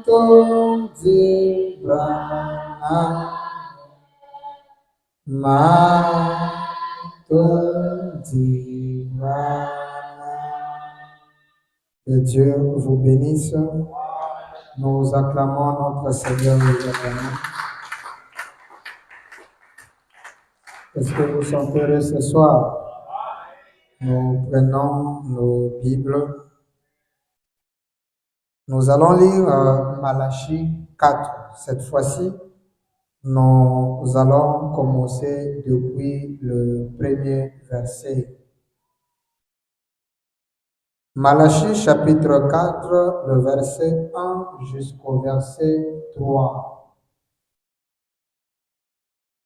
Matondi Brahma Matondi Brahma. Que Dieu vous bénisse. Nous acclamons notre Seigneur éternel. Est-ce que vous sentez heureux ce soir? Nous prenons nos Bibles. Nous allons lire Malachie 4. Cette fois-ci, nous allons commencer depuis le premier verset. Malachie chapitre 4, le verset 1 jusqu'au verset 3.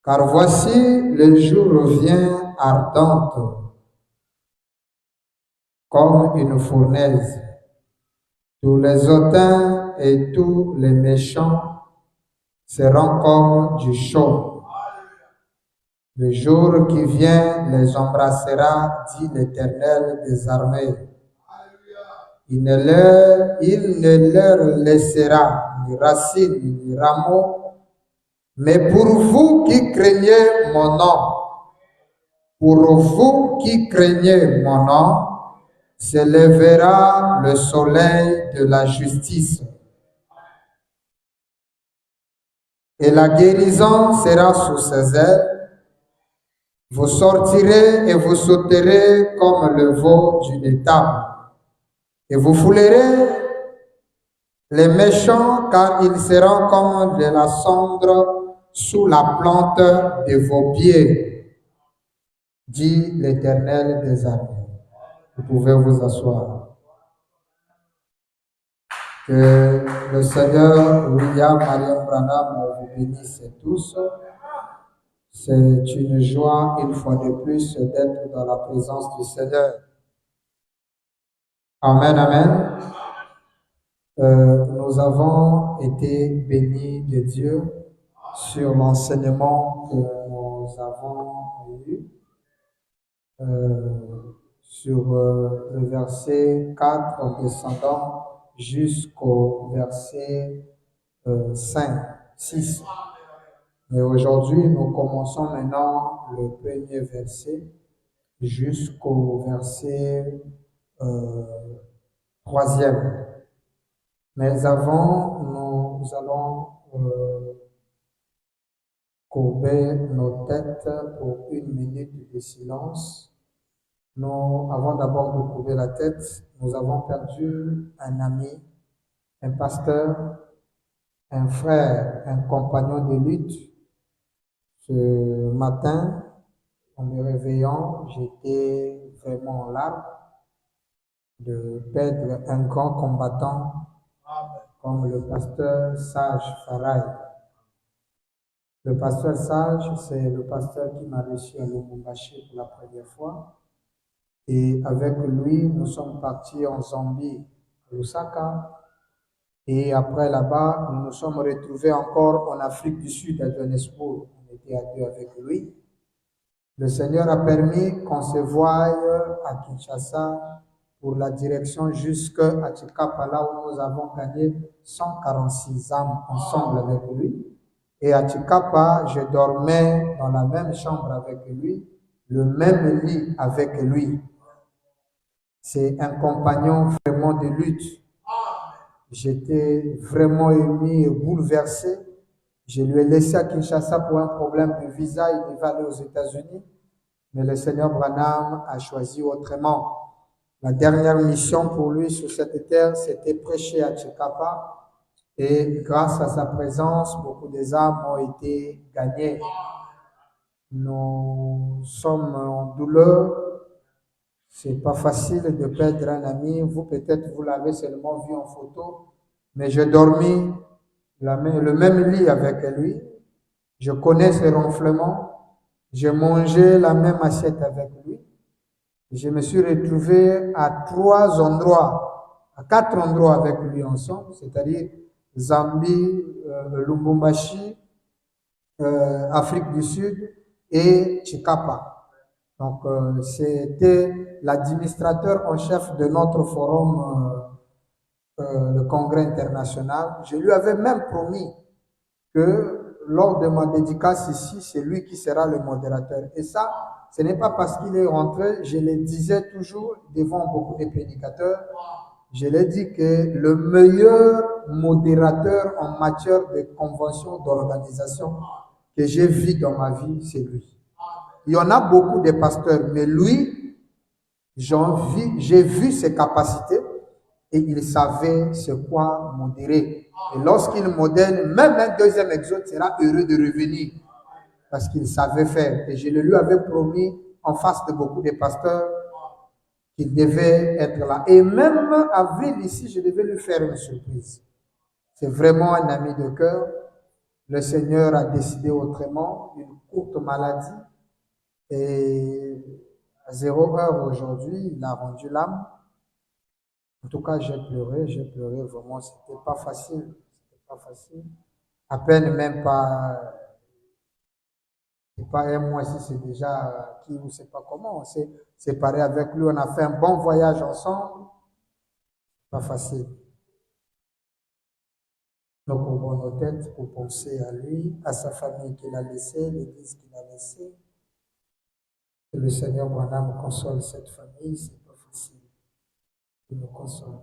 Car voici, le jour vient ardente, comme une fournaise. Tous les hautains et tous les méchants seront comme du chaume. Le jour qui vient les embrassera, dit l'Éternel des armées. Il ne leur laissera ni racine ni rameau, mais pour vous qui craignez mon nom, pour vous qui craignez mon nom, se lèvera le soleil de la justice. Et la guérison sera sous ses ailes. Vous sortirez et vous sauterez comme le veau d'une étable. Et vous foulerez les méchants, car ils seront comme de la cendre sous la plante de vos pieds, dit l'Éternel des armées. Vous pouvez vous asseoir. Que le Seigneur William Mariam Branham vous bénisse tous. C'est une joie, une fois de plus, d'être dans la présence du Seigneur. Amen, amen. Nous avons été bénis de Dieu sur l'enseignement que nous avons eu sur le verset 4 en descendant jusqu'au verset 6. Mais aujourd'hui, nous commençons maintenant le premier verset jusqu'au verset 3e. Mais avant, nous allons courber nos têtes pour 1 minute de silence. Nous, avant d'abord de courber la tête, nous avons perdu un ami, un pasteur, un frère, un compagnon de lutte. Ce matin, en me réveillant, j'étais vraiment en larmes de perdre un grand combattant comme le pasteur Sage Farai. Le pasteur Sage, c'est le pasteur qui m'a reçu à Lubumbashi pour la première fois. Et avec lui, nous sommes partis en Zambie, à Lusaka. Et après là-bas, nous nous sommes retrouvés encore en Afrique du Sud, à Johannesburg. On était à deux avec lui. Le Seigneur a permis qu'on se voie à Kinshasa pour la direction jusqu'à Tshikapa, là où nous avons gagné 146 âmes ensemble avec lui. Et à Tshikapa, je dormais dans la même chambre avec lui, le même lit avec lui. C'est un compagnon vraiment de lutte. J'étais vraiment ému et bouleversé. Je lui ai laissé à Kinshasa pour un problème de visa. Il devait aller aux États-Unis. Mais le Seigneur Branham a choisi autrement. La dernière mission pour lui sur cette terre, c'était prêcher à Tshikapa. Et grâce à sa présence, beaucoup des âmes ont été gagnées. Nous sommes en douleur. C'est pas facile de perdre un ami. Vous, peut-être, vous l'avez seulement vu en photo. Mais j'ai dormi le même lit avec lui. Je connais ses ronflements. J'ai mangé la même assiette avec lui. Je me suis retrouvé à 3 endroits, à 4 endroits avec lui ensemble, c'est-à-dire Zambie, Lubumbashi, Afrique du Sud et Tshikapa. Donc, c'était l'administrateur en chef de notre forum le congrès international, je lui avais même promis que lors de ma dédicace ici, c'est lui qui sera le modérateur. Et ça, ce n'est pas parce qu'il est rentré, je le disais toujours devant beaucoup de prédicateurs, je l'ai dit que le meilleur modérateur en matière de convention d'organisation que j'ai vu dans ma vie, c'est lui. Il y en a beaucoup de pasteurs, mais lui, j'ai vu ses capacités et il savait c'est quoi modérer. Et lorsqu'il modère, même un deuxième exode sera heureux de revenir parce qu'il savait faire. Et je le lui avais promis en face de beaucoup de pasteurs qu'il devait être là. Et même à Ville ici, je devais lui faire une surprise. C'est vraiment un ami de cœur. Le Seigneur a décidé autrement, une courte maladie. Et à 0 heure aujourd'hui, il a rendu l'âme. En tout cas, j'ai pleuré vraiment. C'était pas facile. C'était pas facile. À peine même pas, c'est pas un mois si c'est déjà qui ou c'est pas comment. On s'est séparés avec lui. On a fait un bon voyage ensemble. Pas facile. Donc, on voit nos têtes pour penser à lui, à sa famille qu'il a laissée, l'église qu'il a laissée. Que le Seigneur Branham console cette famille, c'est pas facile. Il nous console.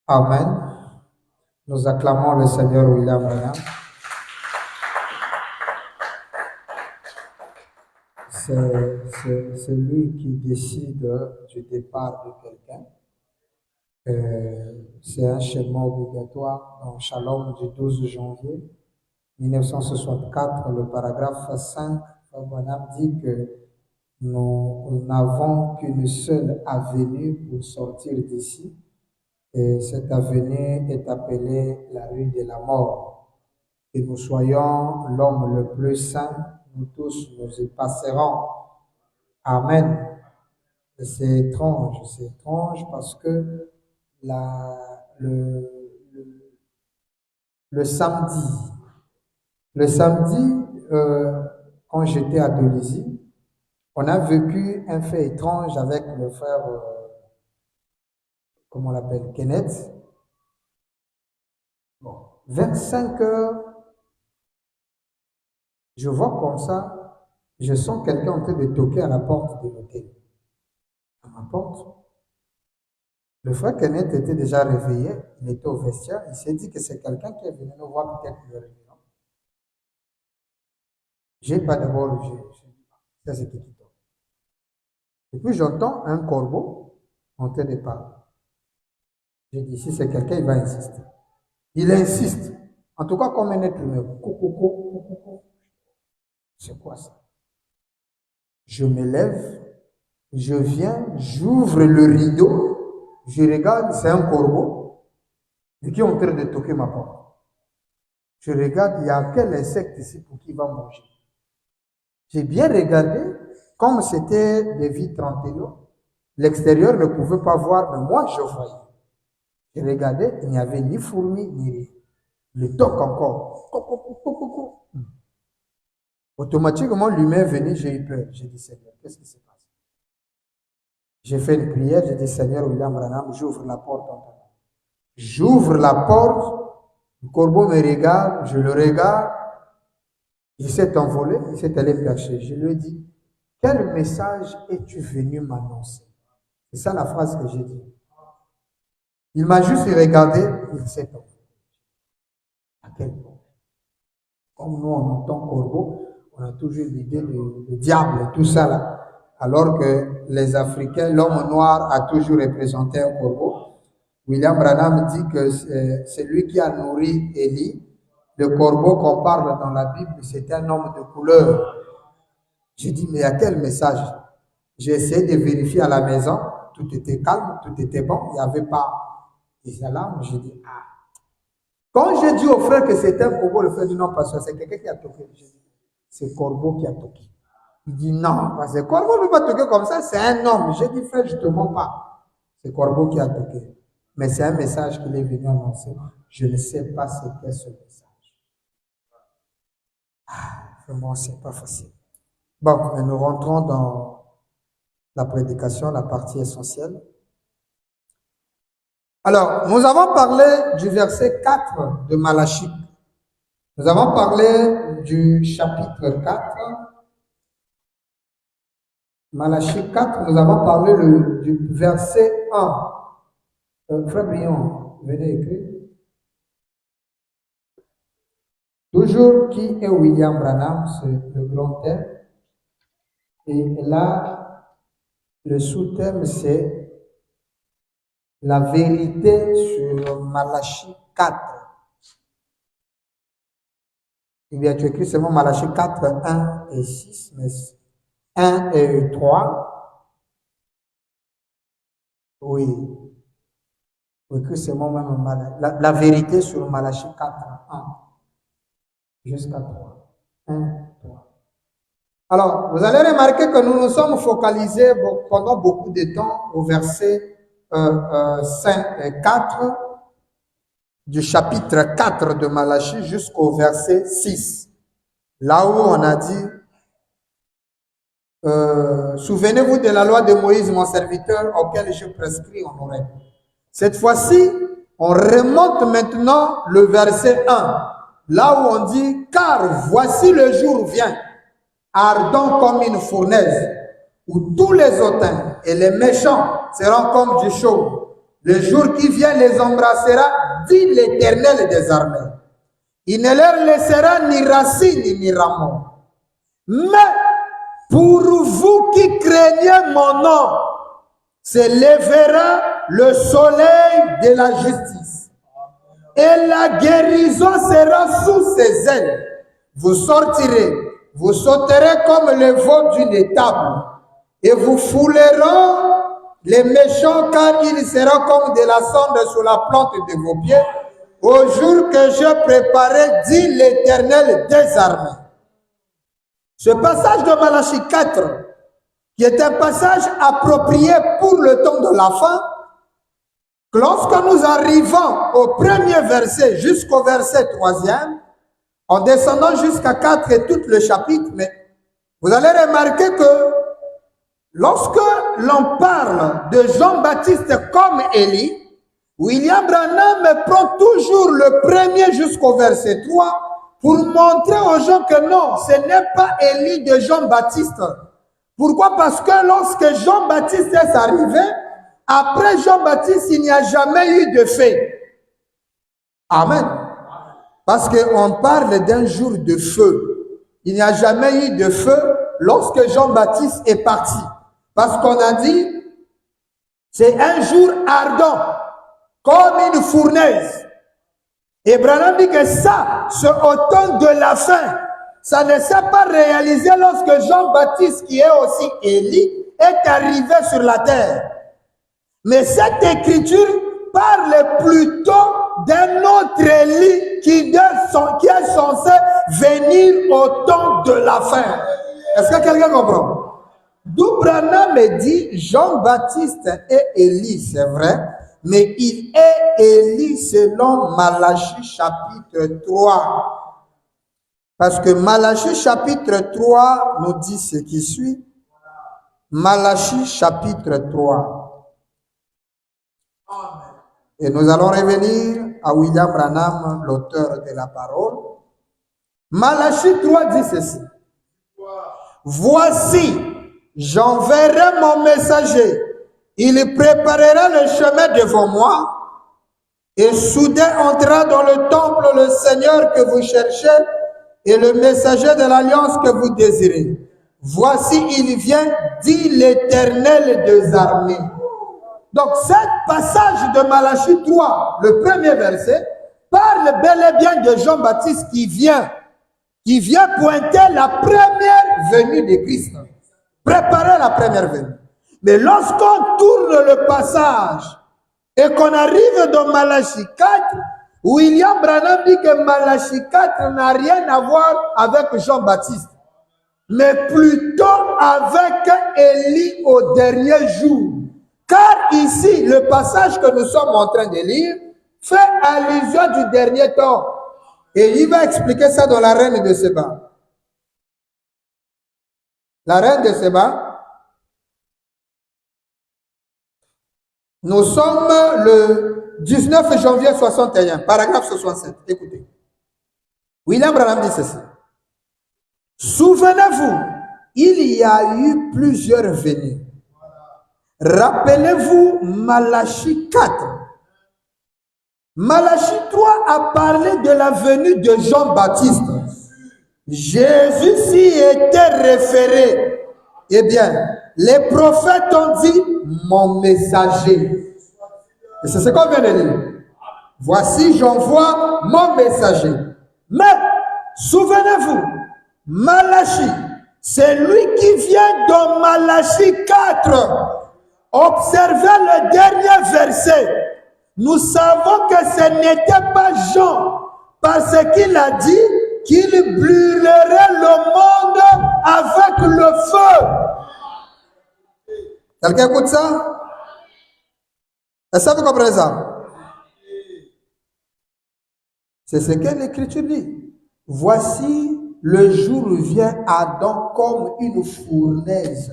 Amen. Nous acclamons le Seigneur William Branham. C'est lui qui décide du départ de quelqu'un. C'est un schéma obligatoire dans Shalom du 12 janvier 1964, le paragraphe 5, Branham dit que nous n'avons qu'une seule avenue pour sortir d'ici. Et cette avenue est appelée la rue de la mort. Que nous soyons l'homme le plus saint, nous tous nous y passerons. Amen. C'est étrange parce que le samedi, quand j'étais à Dolisie, on a vécu un fait étrange avec le frère, comment on l'appelle, Kenneth. Bon, 25 heures, je vois comme ça, je sens quelqu'un en train de toquer à la porte de l'hôtel. À ma porte. Le frère Kenneth était déjà réveillé, il était au vestiaire, il s'est dit que c'est quelqu'un qui est venu nous voir peut-être le réveillon. J'ai pas d'abord, ça c'est qui toque. Et puis j'entends un corbeau en train de parler. J'ai dit, si c'est quelqu'un, il va insister. Il insiste. En tout cas, comme un être humain. Coucou. C'est quoi ça? Je me lève, je viens, j'ouvre le rideau, je regarde, c'est un corbeau et qui est en train de toquer ma porte. Je regarde, il y a quel insecte ici pour qui va manger. J'ai bien regardé, comme c'était des vitres en télo, l'extérieur ne pouvait pas voir, mais moi je voyais. Je regardais, il n'y avait ni fourmi, ni rien. Le toque encore. Automatiquement, l'humain est venu, j'ai eu peur. J'ai dit, Seigneur, qu'est-ce qui se passe? J'ai fait une prière, j'ai dit, Seigneur William Branham, j'ouvre la porte en temps. J'ouvre la porte, le corbeau me regarde, je le regarde, il s'est envolé, il s'est allé percher. Je lui ai dit, quel message es-tu venu m'annoncer? C'est ça la phrase que j'ai dit. Il m'a juste regardé, il s'est envolé. À quel point? Comme nous, on entend corbeau, on a toujours l'idée de diable, tout ça là. Alors que les Africains, l'homme noir a toujours représenté un corbeau. William Branham dit que c'est lui qui a nourri Élie. Le corbeau qu'on parle dans la Bible, c'était un homme de couleur. J'ai dit, mais à quel message? J'ai essayé de vérifier à la maison. tout était calme, tout était bon, il n'y avait pas des alarmes. J'ai dit, ah. Quand j'ai dit au frère que c'était un corbeau, le frère dit non, pasteur, c'est quelqu'un qui a toqué. J'ai dit, c'est corbeau qui a toqué. Il dit non, parce que corbeau ne peut pas toquer comme ça, c'est un homme. J'ai dit, frère, je ne te mens pas. C'est corbeau qui a toqué. Mais c'est un message qu'il est venu annoncer. Je ne sais pas ce qu'est ce message. Vraiment, ce n'est pas facile. Bon, mais nous rentrons dans la prédication, la partie essentielle. Alors, nous avons parlé du verset 4 de Malachie. Nous avons parlé du chapitre 4. Malachie 4, nous avons parlé du verset 1. Frère Brion, venez écrire. Toujours qui est William Branham, c'est le grand thème. Et là, le sous-thème, c'est la vérité sur Malachie 4. Il vient tu écris seulement Malachie 4, 1 et 6, mais 1 et 3. Oui. Il écrit seulement même la vérité sur Malachie 4, 1 jusqu'à 3. 1, 3. Alors, vous allez remarquer que nous nous sommes focalisés pendant beaucoup de temps au verset 5 et 4 du chapitre 4 de Malachie jusqu'au verset 6. Là où on a dit, souvenez-vous de la loi de Moïse, mon serviteur, auquel je prescris en oreille. Cette fois-ci, on remonte maintenant le verset 1, là où on dit, car voici le jour vient, ardent comme une fournaise, où tous les hautains et les méchants seront comme du chaume. Le jour qui vient les embrassera, dit l'Éternel des armées. Il ne leur laissera ni racine ni rameau. Mais pour vous qui craignez mon nom, se lèvera le soleil de la justice. Et la guérison sera sous ses ailes. Vous sortirez, vous sauterez comme le veau d'une étable. Et vous foulerez les méchants, car ils seront comme de la cendre sous la plante de vos pieds, au jour que je préparais, dit l'Éternel des armées. Ce passage de Malachie 4, qui est un passage approprié pour le temps de la fin, lorsque nous arrivons au premier verset jusqu'au verset 3e, en descendant jusqu'à 4 et tout le chapitre, mais vous allez remarquer que lorsque l'on parle de Jean-Baptiste comme Élie, William Branham prend toujours le premier jusqu'au verset 3 pour montrer aux gens que non, ce n'est pas Élie de Jean-Baptiste. Pourquoi? Parce que lorsque Jean-Baptiste est arrivé, après Jean-Baptiste, il n'y a jamais eu de feu. Amen. Parce qu'on parle d'un jour de feu. Il n'y a jamais eu de feu lorsque Jean-Baptiste est parti. Parce qu'on a dit, c'est un jour ardent, comme une fournaise. Et Branham dit que ça, c'est au temps de la fin. Ça ne s'est pas réalisé lorsque Jean-Baptiste, qui est aussi Élie, est arrivé sur la terre. Mais cette écriture parle plutôt d'un autre Élie qui est censé venir au temps de la fin. Est-ce que quelqu'un comprend? D'où Branham me dit, Jean-Baptiste est Élie, c'est vrai, mais il est Élie selon Malachie chapitre 3. Parce que Malachie chapitre 3 nous dit ce qui suit. Malachie chapitre 3. Et nous allons revenir à William Branham, l'auteur de la parole. Malachie 3 dit ceci. Voici, j'enverrai mon messager. Il préparera le chemin devant moi. Et soudain entrera dans le temple le Seigneur que vous cherchez et le messager de l'alliance que vous désirez. Voici, il vient, dit l'Éternel des armées. Donc, ce passage de Malachie 3, le premier verset, parle bel et bien de Jean-Baptiste qui vient pointer la première venue de Christ. Préparer la première venue. Mais lorsqu'on tourne le passage et qu'on arrive dans Malachie 4, William Branham dit que Malachie 4 n'a rien à voir avec Jean-Baptiste, mais plutôt avec Élie au dernier jour. Car ici, le passage que nous sommes en train de lire fait allusion du dernier temps. Et il va expliquer ça dans la Reine de Séba. La Reine de Séba, nous sommes le 19 janvier 61, paragraphe 67. Écoutez. William Branham dit ceci. Souvenez-vous, il y a eu plusieurs venues. Rappelez-vous Malachie 4. Malachie 3 a parlé de la venue de Jean-Baptiste. Jésus s'y était référé. Eh bien, les prophètes ont dit mon messager. Et c'est ce qu'on vient de lire. Voici, j'envoie mon messager. Mais, souvenez-vous, Malachie, c'est lui qui vient dans Malachie 4. Observez le dernier verset. Nous savons que ce n'était pas Jean, parce qu'il a dit qu'il brûlerait le monde avec le feu. Quelqu'un écoute ça? Est-ce que vous comprenez ça? C'est ce que l'Écriture dit. Voici, le jour vient Adam comme une fournaise.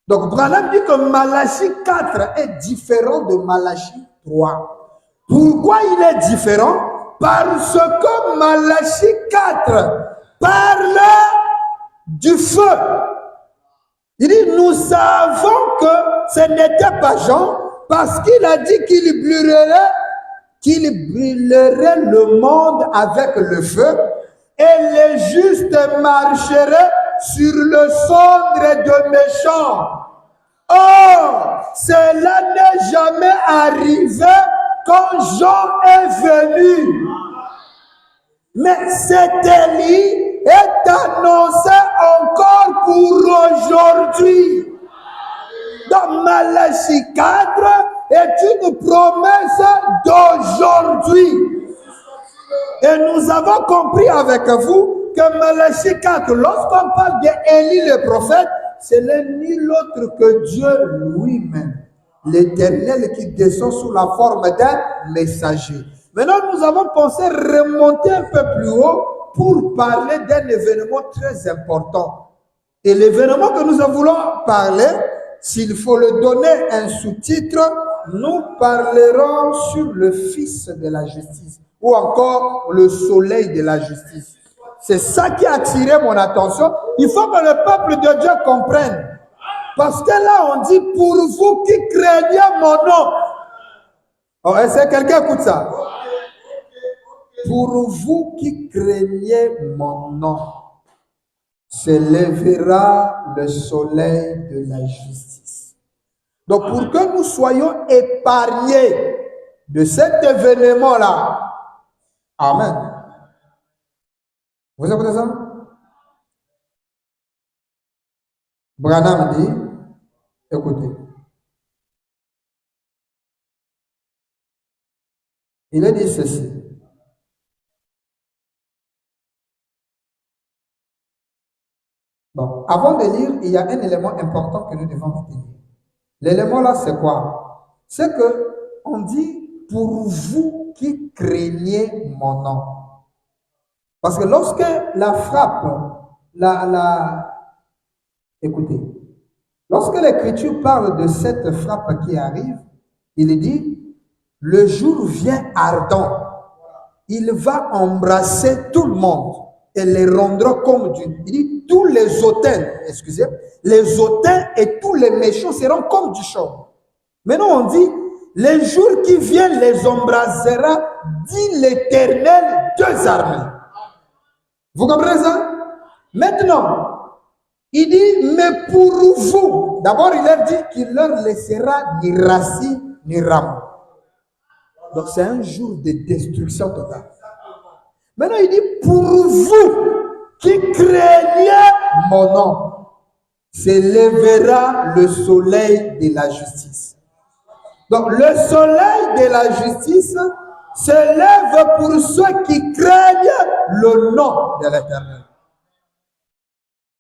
Donc, Branham dit que Malachie 4 est différent de Malachie 3. Pourquoi il est différent? Parce que Malachie 4 parle du feu. Il dit, nous savons que ce n'était pas Jean, parce qu'il a dit qu'il brûlerait le monde avec le feu, et les justes marcheraient sur le cendre de méchants. Or, cela n'est jamais arrivé quand Jean est venu. Mais cet Élie est annoncé encore pour aujourd'hui. Dans Malachie 4 est une promesse d'aujourd'hui. Et nous avons compris avec vous que Malachie 4, lorsqu'on parle d'Élie le prophète, ce n'est nul autre que Dieu lui-même, l'Éternel qui descend sous la forme d'un messager. Maintenant, nous avons pensé remonter un peu plus haut pour parler d'un événement très important. Et l'événement que nous voulons parler, s'il faut le donner un sous-titre, nous parlerons sur le Fils de la justice ou encore le soleil de la justice. C'est ça qui a attiré mon attention. Il faut que le peuple de Dieu comprenne. Parce que là, on dit, pour vous qui craignez mon nom. Oh, est-ce que quelqu'un écoute ça? Pour vous qui craignez mon nom, se lèvera le soleil de la justice. Donc, pour que nous soyons épargnés de cet événement-là, amen. Vous écoutez ça? Branham dit, écoutez. Il a dit ceci. Bon, avant de lire, il y a un élément important que nous devons retenir. L'élément là, c'est quoi? C'est que on dit pour vous qui craignez mon nom. Parce que lorsque la frappe, écoutez, lorsque l'Écriture parle de cette frappe qui arrive, il dit, le jour vient ardent, il va embrasser tout le monde et les rendra comme du. Il dit, tous les hautains, excusez, les hautains et tous les méchants seront comme du chaume. Maintenant on dit, les jours qui viennent les embrasera, dit l'Éternel deux armées. Vous comprenez ça? Maintenant, il dit, mais pour vous, d'abord il leur dit qu'il leur laissera ni racine ni rame. Donc c'est un jour de destruction totale. Maintenant il dit, pour vous qui craignez mon nom. s'élèvera le soleil de la justice. Donc, le soleil de la justice se lève pour ceux qui craignent le nom de l'Éternel.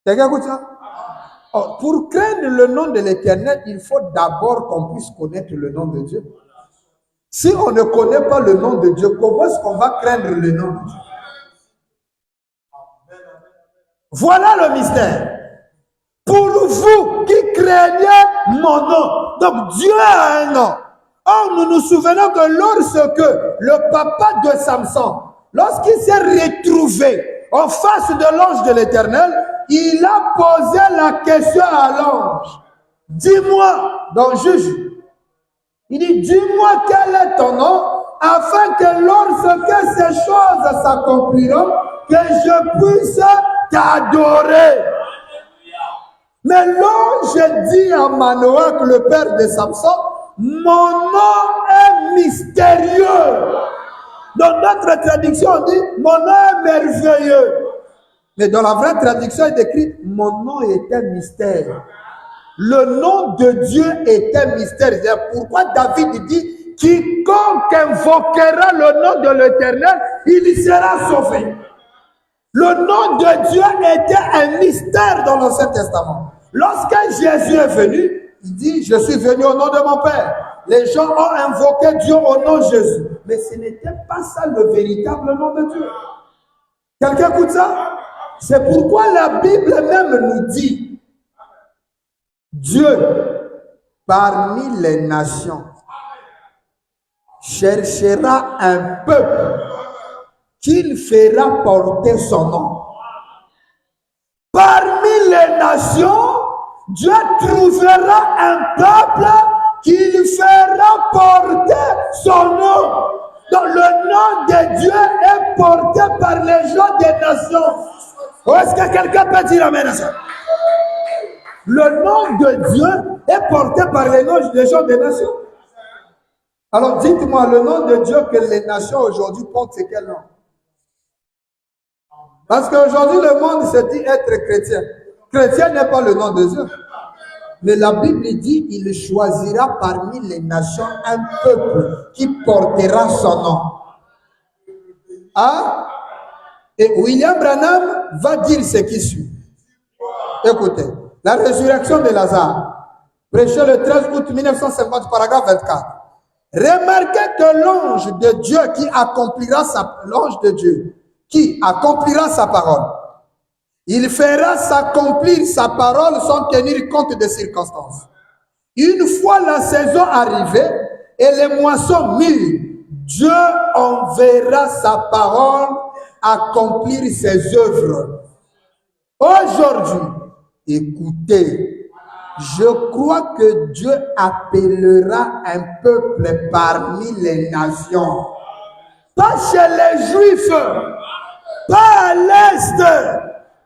Quelqu'un écoute ça? Oh, pour craindre le nom de l'Éternel, il faut d'abord qu'on puisse connaître le nom de Dieu. Si on ne connaît pas le nom de Dieu, comment est-ce qu'on va craindre le nom de Dieu? Voilà le mystère. Pour vous qui craignez mon nom. Donc Dieu a un nom. Or, nous nous souvenons que lorsque le papa de Samson, lorsqu'il s'est retrouvé en face de l'ange de l'Éternel, il a posé la question à l'ange. Dis-moi, donc juge, il dit, dis-moi quel est ton nom, afin que lorsque ces choses s'accompliront, que je puisse t'adorer. Mais l'ange dit à Manoach, le père de Samson, mon nom est mystérieux. Dans notre traduction, on dit, mon nom est merveilleux. Mais dans la vraie traduction, il est écrit, mon nom est un mystère. Le nom de Dieu est un mystère. C'est pourquoi David dit, quiconque invoquera le nom de l'Éternel, il sera sauvé. Le nom de Dieu était un mystère dans l'Ancien Testament. Lorsque Jésus est venu, il dit, je suis venu au nom de mon Père. Les gens ont invoqué Dieu au nom de Jésus. Mais ce n'était pas ça le véritable nom de Dieu. Quelqu'un écoute ça? C'est pourquoi la Bible même nous dit, Dieu, parmi les nations, cherchera un peuple qu'il fera porter son nom. Parmi les nations, Dieu trouvera un peuple qu'il fera porter son nom. Donc le nom de Dieu est porté par les gens des nations. Est-ce que quelqu'un peut dire amen à ça? Le nom de Dieu est porté par les gens des nations. Alors dites-moi, le nom de Dieu que les nations aujourd'hui portent, c'est quel nom? Parce qu'aujourd'hui, le monde se dit être chrétien. Chrétien n'est pas le nom de Dieu. Mais la Bible dit, il choisira parmi les nations un peuple qui portera son nom. Hein? Et William Branham va dire ce qui suit. Écoutez, la résurrection de Lazare, prêché le 13 août 1950, paragraphe 24. Remarquez que l'ange de Dieu qui accomplira sa parole, il fera s'accomplir sa parole sans tenir compte des circonstances. Une fois la saison arrivée et les moissons mûres, Dieu enverra sa parole accomplir ses œuvres. Aujourd'hui, écoutez, je crois que Dieu appellera un peuple parmi les nations. Pas chez les Juifs, pas à l'Est.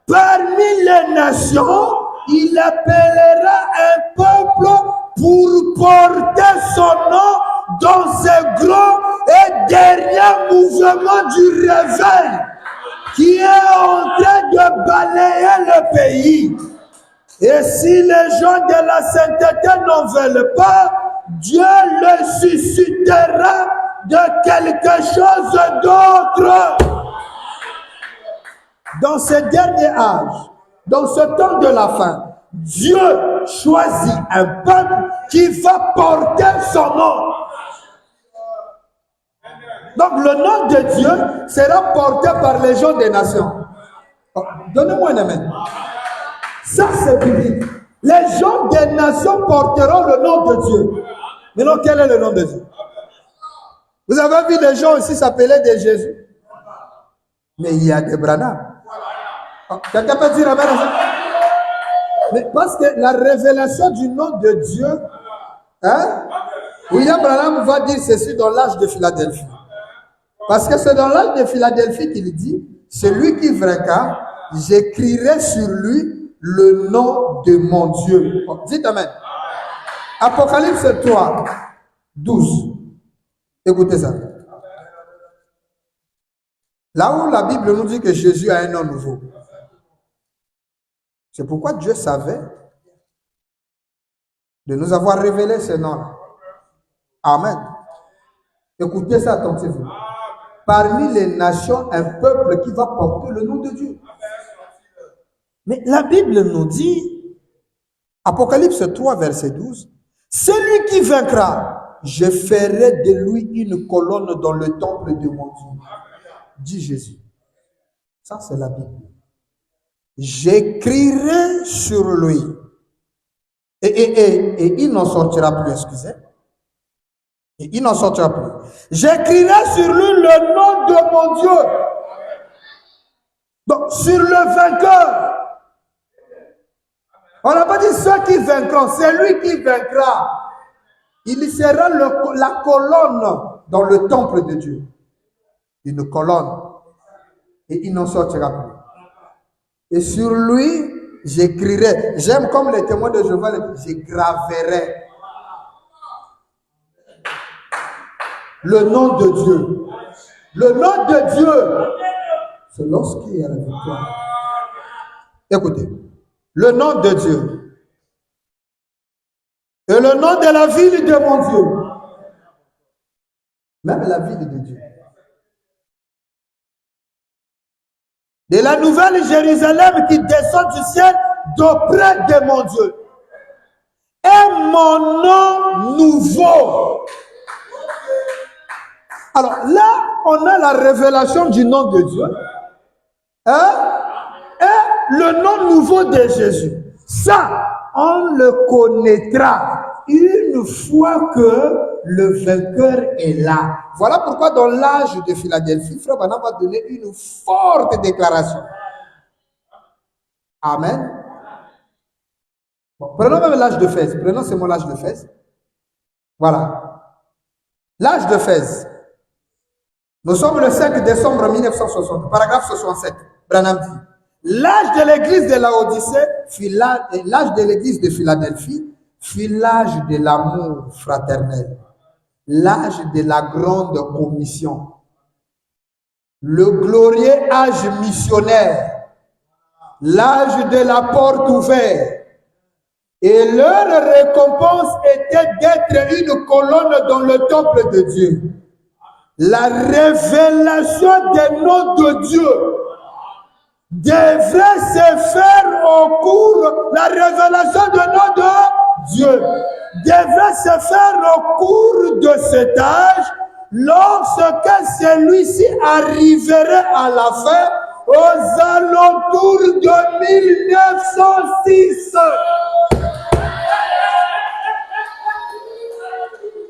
Parmi les nations, il appellera un peuple pour porter son nom dans ce grand et dernier mouvement du réveil qui est en train de balayer le pays. Et si les gens de la sainteté n'en veulent pas, Dieu le suscitera de quelque chose d'autre. Dans ce dernier âge, dans ce temps de la fin, Dieu choisit un peuple qui va porter son nom. Donc le nom de Dieu sera porté par les gens des nations. Oh, donnez-moi un amen. Ça c'est biblique. Les gens des nations porteront le nom de Dieu. Maintenant, quel est le nom de Dieu? Vous avez vu des gens aussi s'appeler des Jésus. Mais il y a des Branham. Quelqu'un peut dire amen à ça? Mais parce que la révélation du nom de Dieu, hein? William Branham va dire ceci dans l'âge de Philadelphie. Parce que c'est dans l'âge de Philadelphie qu'il dit, celui qui vaincra, j'écrirai sur lui le nom de mon Dieu. Dites amen. Apocalypse 3, 12. Écoutez ça. Là où la Bible nous dit que Jésus a un nom nouveau. C'est pourquoi Dieu savait de nous avoir révélé ce nom-là. Amen. Écoutez ça attentivement. Parmi les nations, un peuple qui va porter le nom de Dieu. Mais la Bible nous dit, Apocalypse 3, verset 12, celui qui vaincra, je ferai de lui une colonne dans le temple de mon Dieu, dit Jésus. Ça, c'est la Bible. J'écrirai sur lui. Et il n'en sortira plus, excusez. Et il n'en sortira plus. J'écrirai sur lui le nom de mon Dieu. Donc, sur le vainqueur. On n'a pas dit ceux qui vaincront, c'est lui qui vaincra. Il sera la colonne dans le temple de Dieu. Une colonne. Et il n'en sortira plus. Et sur lui, j'écrirai. J'aime comme les témoins de Jéhovah, je graverai le nom de Dieu. Le nom de Dieu, c'est lorsqu'il y a la victoire. Écoutez, le nom de Dieu et le nom de la ville de mon Dieu, même la ville de Dieu, de la nouvelle Jérusalem qui descend du ciel d'auprès de mon Dieu, et mon nom nouveau. Alors là, on a la révélation du nom de Dieu. Et le nom nouveau de Jésus. Ça, on le connaîtra une fois que le vainqueur est là. Voilà pourquoi dans l'âge de Philadelphie, Frère Branham va donner une forte déclaration. Amen. Bon, prenons même l'âge de Fès. Prenons seulement l'âge de Fès. Voilà. L'âge de Fès. Nous sommes le 5 décembre 1960, paragraphe 67. Branham dit, l'âge de l'église de Laodicée, l'âge de l'église de Philadelphie, fut l'âge de l'amour fraternel, l'âge de la grande commission, le glorieux âge missionnaire, l'âge de la porte ouverte, et leur récompense était d'être une colonne dans le temple de Dieu. La révélation des noms de Dieu devrait se faire au cours, la révélation des noms de Dieu devrait se faire au cours de cet âge lorsque celui-ci arriverait à la fin aux alentours de 1906.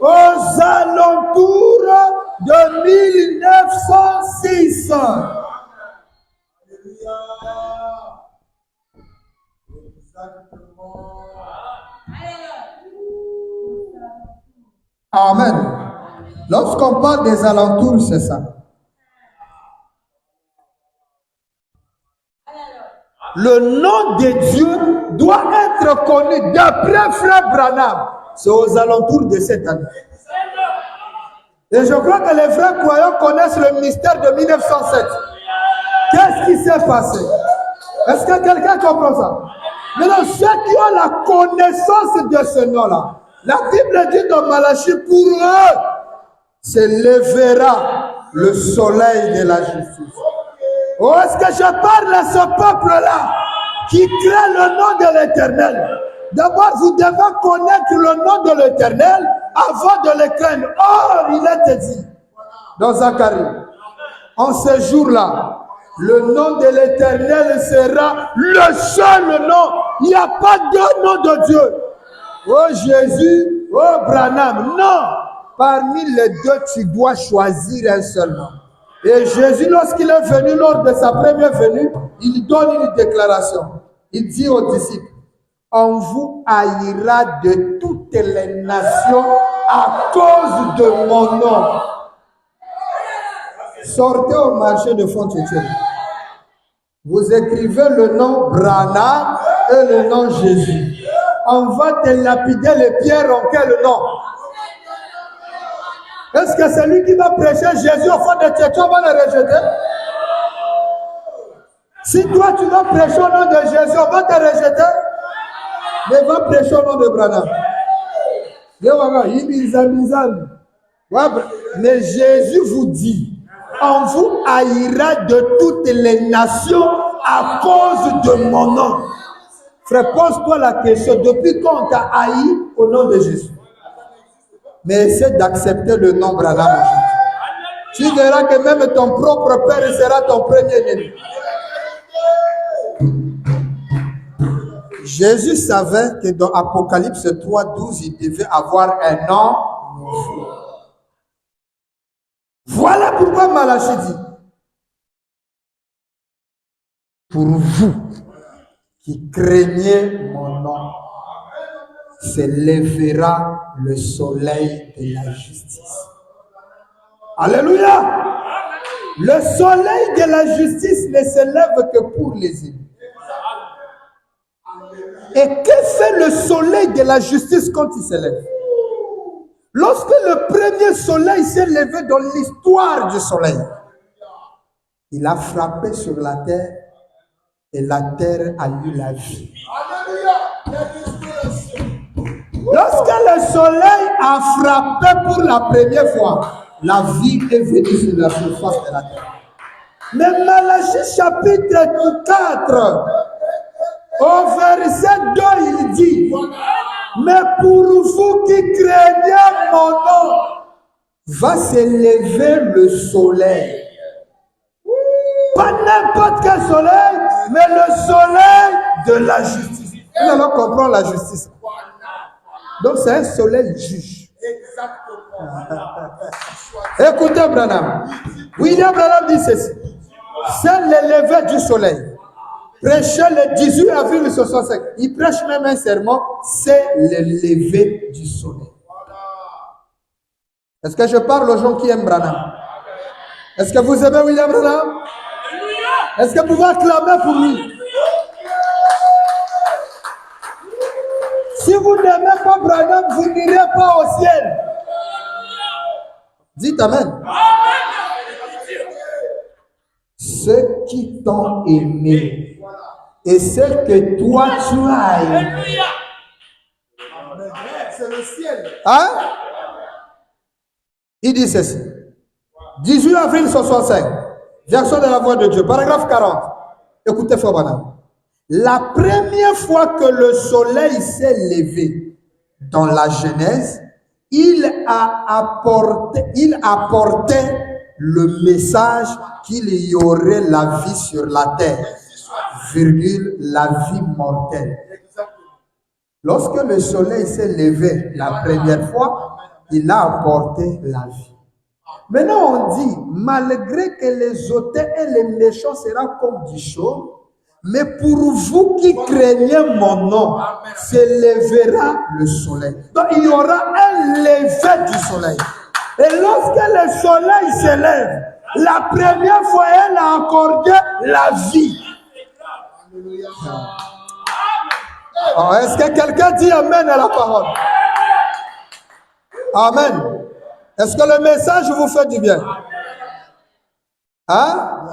Aux alentours de 1906. Amen. Lorsqu'on parle des alentours, c'est ça. Le nom de Dieu doit être connu d'après Frère Branham. C'est aux alentours de cette année. Et je crois que les vrais croyants connaissent le mystère de 1907. Qu'est-ce qui s'est passé? Est-ce que quelqu'un comprend ça? Maintenant, ceux qui ont la connaissance de ce nom-là, la Bible dit dans Malachie, pour eux, se lèvera le soleil de la justice. Oh, est-ce que je parle à ce peuple-là qui crée le nom de l'Éternel? D'abord, vous devez connaître le nom de l'Éternel avant de le craindre. Or, il est dit dans Zacharie, en ce jour-là, le nom de l'Éternel sera le seul nom. Il n'y a pas deux noms de Dieu. Oh Jésus, oh Branham. Non. Parmi les deux, tu dois choisir un seul nom. Et Jésus, lorsqu'il est venu lors de sa première venue, il donne une déclaration. Il dit aux disciples, on vous haïra de toutes les nations à cause de mon nom. Sortez au marché de Fontainebleau. Vous écrivez le nom Branham et le nom Jésus. On va te lapider les pierres en quel nom? Est-ce que celui qui va prêcher Jésus au fond de tes on va le rejeter? Si toi tu vas prêcher au nom de Jésus, on va te rejeter. Mais va prêcher au nom de Branham. Ouais, mais Jésus vous dit, on vous haïra de toutes les nations à cause de mon nom. Frère, pose-toi la question, depuis quand on t'a haï au nom de Jésus? Mais essaie d'accepter le nom Branham aujourd'hui. Tu verras que même ton propre père sera ton premier ennemi. Jésus savait que dans Apocalypse 3:12, il devait avoir un nom nouveau. Voilà pourquoi Malachie dit, pour vous qui craignez mon nom, s'élèvera le soleil de la justice. Alléluia! Le soleil de la justice ne s'élève que pour les élus. Et que fait le soleil de la justice quand il s'élève? Lorsque le premier soleil s'est levé dans l'histoire du soleil, il a frappé sur la terre et la terre a eu la vie. Lorsque le soleil a frappé pour la première fois, la vie est venue sur la surface de la terre. Mais Malachie chapitre 4, au verset 2, il dit, mais pour vous qui craignez mon nom, va s'élever le soleil. Pas n'importe quel soleil, mais le soleil de la justice. Nous allons comprendre la justice. Donc c'est un soleil juge. Écoutez Branham. William Branham dit ceci. C'est le lever du soleil. Prêcher le 18 avril 1965. Il prêche même un sermon. C'est le lever du soleil. Est-ce que je parle aux gens qui aiment Branham? Est-ce que vous aimez William Branham? Est-ce que vous pouvez acclamer pour lui? Si vous n'aimez pas Branham, vous n'irez pas au ciel. Dites Amen. Ceux qui t'ont aimé et ceux que toi tu as aimé. C'est le ciel. Hein? Il dit ceci. 18 avril 65. Version de la voix de Dieu. Paragraphe 40. Écoutez, frère Branham. La première fois que le soleil s'est levé dans la Genèse, il apportait le message qu'il y aurait la vie sur la terre, virgule, la vie mortelle. Lorsque le soleil s'est levé la première fois, il a apporté la vie. Maintenant, on dit, malgré que les auteurs et les méchants seront comme du chaume, mais pour vous qui craignez mon nom, s'élèvera le soleil. Donc, il y aura un lever du soleil. Et lorsque le soleil s'élève, la première fois, elle a accordé la vie. Oh, est-ce que quelqu'un dit Amen à la parole? Amen. Est-ce que le message vous fait du bien? Hein?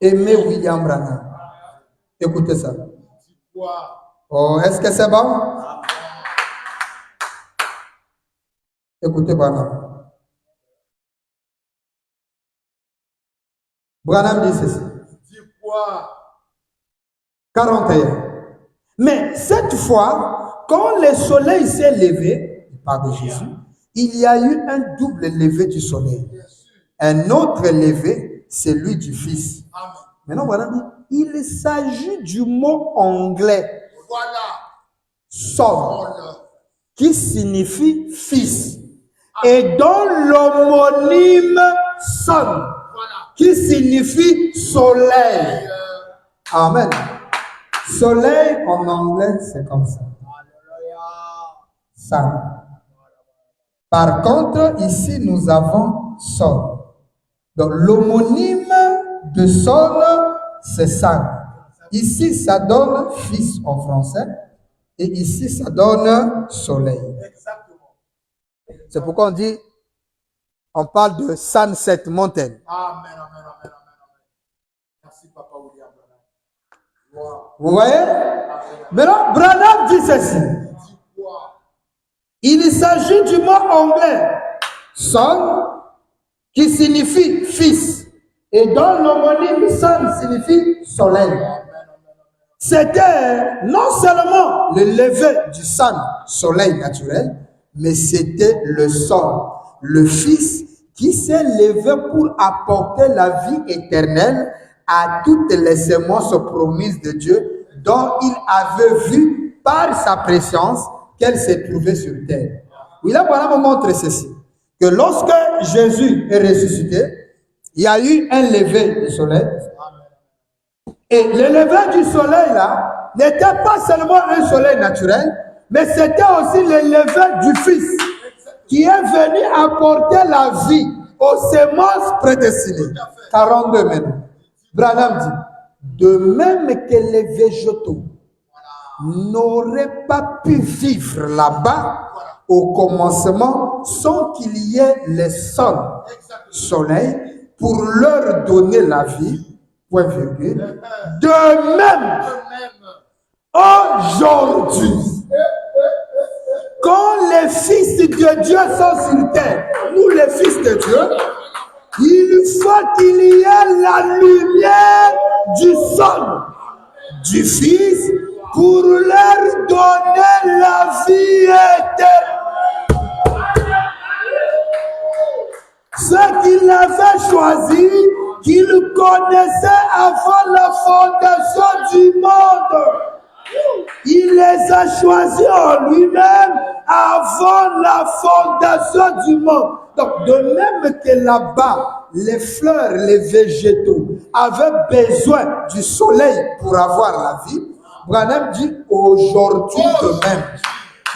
Aimez William Branham. Écoutez ça. Oh, est-ce que c'est bon? Écoutez Branham. Branham dit ceci. 41. Mais cette fois, quand le soleil s'est levé, par de Jésus, il y a eu un double lever du soleil. Un autre lever, celui du Fils. Maintenant, voilà, il s'agit du mot anglais son, qui signifie fils, et dont l'homonyme son, qui signifie soleil. Amen. Soleil en anglais, c'est comme ça. Sun. Par contre, ici, nous avons son. Donc, l'homonyme de son, c'est sun. Ici, ça donne fils en français. Et ici, ça donne soleil. C'est pourquoi on dit, on parle de Sunset Mountain. Amen, amen, amen, amen. Merci, Papa William. Vous voyez? Maintenant, Branham dit ceci. Il s'agit du mot anglais son qui signifie fils et dont l'homonyme son signifie soleil. C'était non seulement le lever du sun, soleil naturel, mais c'était le son, le fils qui s'est levé pour apporter la vie éternelle à toutes les semences promises de Dieu dont il avait vu par sa présence qu'elle s'est trouvée sur terre. William Branham me montre ceci, que lorsque Jésus est ressuscité, il y a eu un lever du soleil. Et le lever du soleil là n'était pas seulement un soleil naturel, mais c'était aussi le lever du Fils qui est venu apporter la vie aux semences prédestinées. 42 minutes. Branham dit, de même que les végétaux n'auraient pas pu vivre là-bas au commencement sans qu'il y ait le soleil pour leur donner la vie, point virgule. De même, aujourd'hui, quand les fils de Dieu sont sur terre, nous les fils de Dieu, il faut qu'il y ait la lumière du sol, du Fils, pour leur donner la vie éternelle. Ceux qu'il avait choisis, qu'il connaissait avant la fondation du monde. Il les a choisis en lui-même avant la fondation du monde. Donc, de même que là-bas, les fleurs, les végétaux avaient besoin du soleil pour avoir la vie, Branham dit aujourd'hui de même,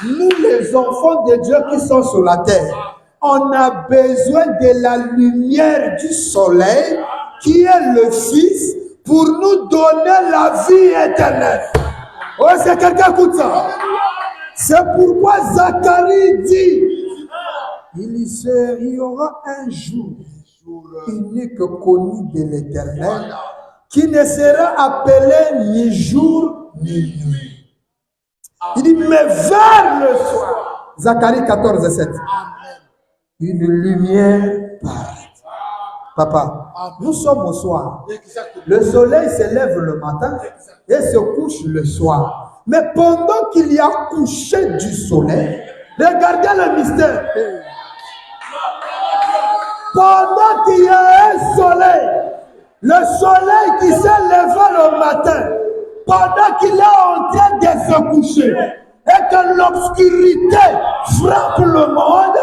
nous les enfants de Dieu qui sont sur la terre, on a besoin de la lumière du soleil qui est le Fils pour nous donner la vie éternelle. Oh, c'est quelqu'un qui écoute ça. C'est pourquoi Zacharie dit, il y aura un jour unique connu de l'Éternel qui ne sera appelé ni jour ni nuit. Il dit, mais vers le soir, Zacharie 14, 7, une lumière paraît. Papa, nous sommes au soir. Le soleil se lève le matin et se couche le soir. Mais pendant qu'il y a couché du soleil, regardez le mystère. Pendant qu'il y a un soleil, le soleil qui s'est levé le matin, pendant qu'il est en train de se coucher, et que l'obscurité frappe le monde,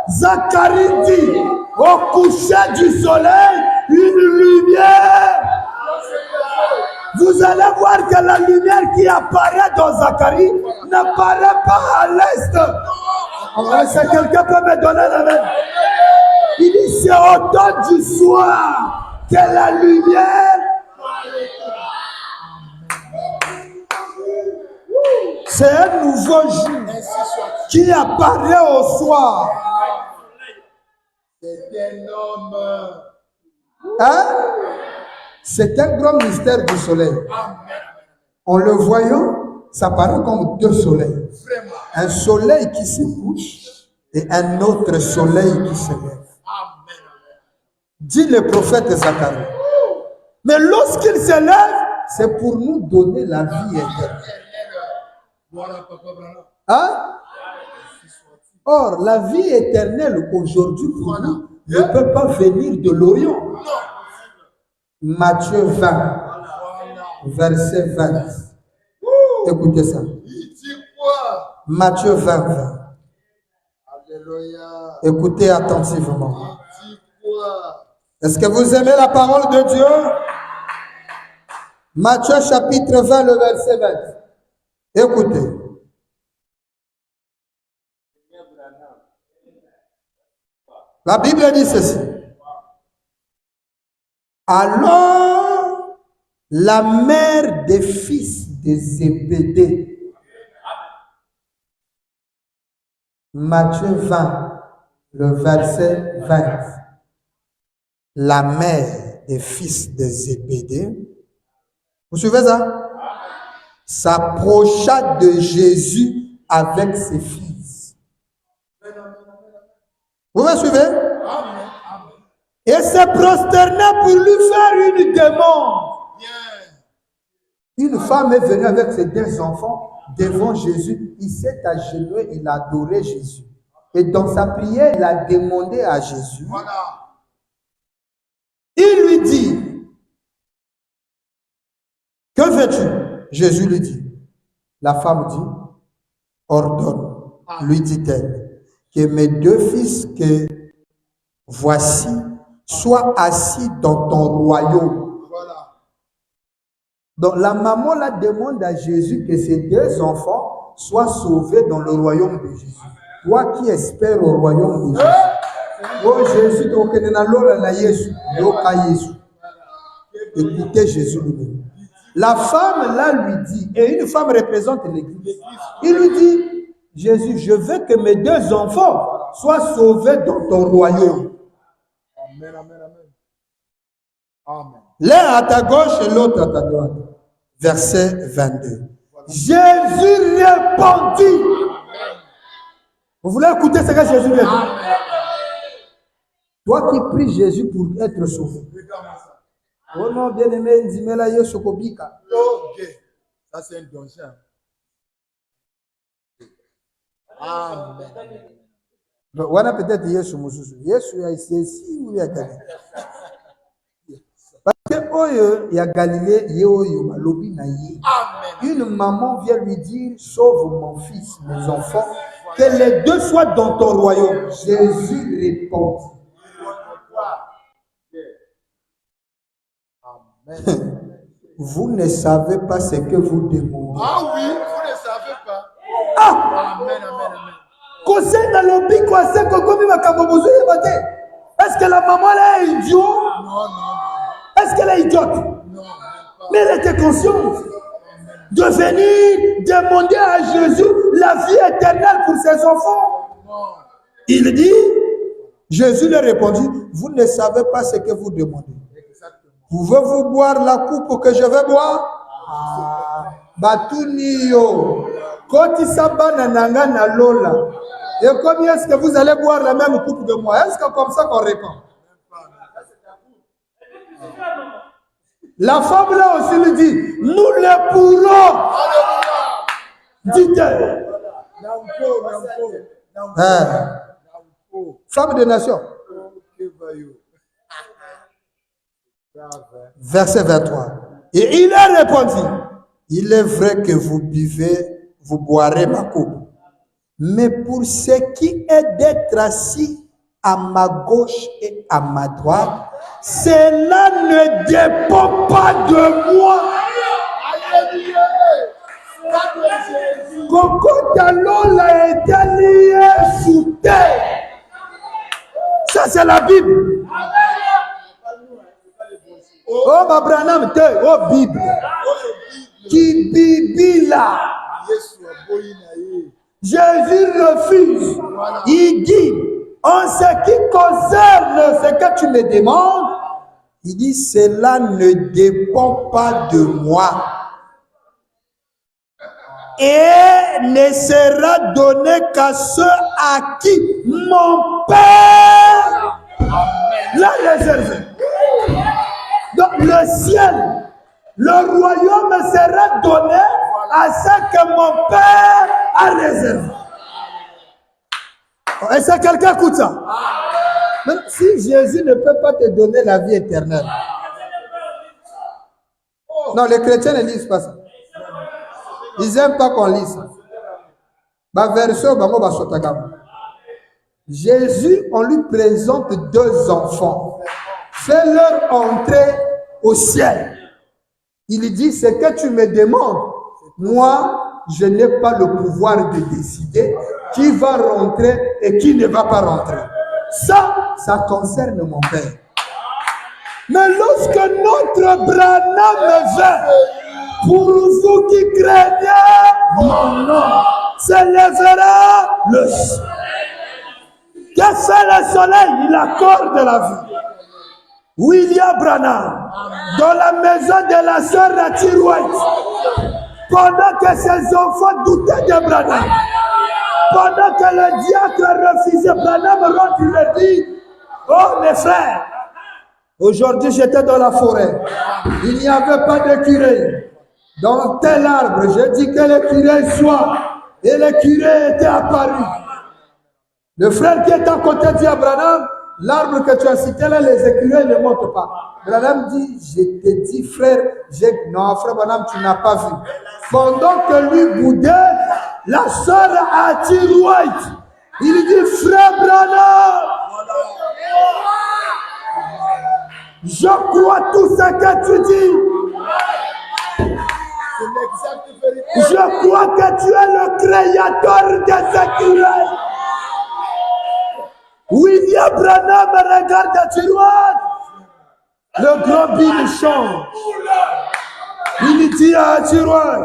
Zacharie dit, au coucher du soleil, une lumière. Vous allez voir que la lumière qui apparaît dans Zacharie n'apparaît pas à l'est. Si quelqu'un peut me donner la main. Il dit, c'est au temps du soir que la lumière. C'est un nouveau jour qui apparaît au soir. C'est un homme. Hein? C'est un grand mystère du soleil. En le voyant, ça paraît comme deux soleils. Un soleil qui se couche et un autre soleil qui se lève. Dit le prophète Zacharie. Mais lorsqu'il se lève, c'est pour nous donner la vie éternelle. Hein? Or, la vie éternelle aujourd'hui pour nous ne peut pas venir de l'Orient. Matthieu 20, verset 20. Écoutez ça. Matthieu 20, 20. Écoutez attentivement. Est-ce que vous aimez la parole de Dieu? Matthieu chapitre 20, le verset 20. Écoutez. La Bible dit ceci. Alors, la mère des fils de Zébédée, Matthieu 20, le verset 20, la mère des fils de Zébédée, vous suivez ça? S'approcha de Jésus avec ses fils me suivez? Et se prosterner pour lui faire une demande. Une femme est venue avec ses 2 enfants devant Jésus. Il s'est agenouillé, il a adoré Jésus. Et dans sa prière, il a demandé à Jésus. Il lui dit, que veux-tu? Jésus lui dit. La femme dit, ordonne, lui dit-elle, que mes 2 fils que voici soient assis dans ton royaume. Donc la maman la demande à Jésus que ses 2 enfants soient sauvés dans le royaume de Jésus. Toi qui espères au royaume de Jésus. Oh Jésus, écoutez Jésus lui-même. La femme là lui dit, et une femme représente l'Église. Il lui dit, Jésus, je veux que mes 2 enfants soient sauvés dans ton royaume. Amen, amen, amen. Amen. L'un à ta gauche et l'autre à ta droite. Verset 22. Jésus répondit. Vous voulez écouter ce que Jésus dit? Toi qui pries Jésus pour être sauvé. Oh non, bien-aimé, Nzimela Yesokobika. Ok. Ça, c'est un danger. Amen. Wana peut-être Yesu mususu. Yesu ya ici ou ya Galilée. Parce que oyo ya Galilée yeoyo balobi na ye. Une maman vient lui dire, sauve mon fils, mes enfants, que les 2 soient dans ton royaume. Jésus répond. Vous ne savez pas ce que vous demandez. Ah oui, vous ne savez pas. Ah! Amen, amen, amen. Est-ce que la maman là est idiote? Non. Est-ce qu'elle est idiote? Non, mais elle était consciente de venir demander à Jésus la vie éternelle pour ses enfants. Il dit, Jésus leur répondit, vous ne savez pas ce que vous demandez. Pouvez-vous boire la coupe que je vais boire? Batunio. Koti sabana nanga na lola. Et combien est-ce que vous allez boire la même coupe que moi? Est-ce que comme ça qu'on répond? La femme là aussi lui dit, nous le pourrons. Dit-elle. Femme de nation. Verset 23. Et il a répondu, il est vrai que vous buvez, vous boirez ma coupe. Mais pour ce qui est d'être assis à ma gauche et à ma droite, cela ne dépend pas de moi. Coco Talon a été lié sous terre. Ça, c'est la Bible. Oh, ma Branham, oh, Bible. Qui Bible là? Jésus refuse. Il dit, en ce qui concerne ce que tu me demandes, il dit, cela ne dépend pas de moi. Et ne sera donné qu'à ceux à qui mon Père l'a réservé. Donc le ciel, le royaume sera donné à ceux que mon Père a réservé. Est-ce que quelqu'un écoute ça? Mais si Jésus ne peut pas te donner la vie éternelle. Non, les chrétiens ne lisent pas ça. Ils n'aiment pas qu'on lise ça. Jésus, on lui présente 2 enfants. Fais-leur entrer au ciel. Il dit, ce que tu me demandes, moi, je n'ai pas le pouvoir de décider qui va rentrer et qui ne va pas rentrer. Ça concerne mon Père. Mais lorsque notre Branham vint, pour vous qui craignez mon nom, s'élèvera le soleil. Qu'est-ce que fait le soleil? Il accorde la vie. William Branham, dans la maison de la sœur Rachel White, pendant que ses enfants doutaient de Branham, pendant que le diacre refusait, Branham rentre, il me dit, oh mes frères, aujourd'hui j'étais dans la forêt, il n'y avait pas de curé. Dans tel arbre, j'ai dit que le curé soit, et le curé était apparu. Le frère qui est à côté dit à Branham, l'arbre que tu as cité là, les écureuils ne montent pas. Branham dit, je te dis frère, non frère Branham, tu n'as pas vu. Pendant que lui boudait, la sœur attire White. Il dit, frère Branham, je crois tout ce que tu dis. Je crois que tu es le créateur des écureuils. William Branham regarde à tiroir. Le grand Bill change. Il dit à tiroir,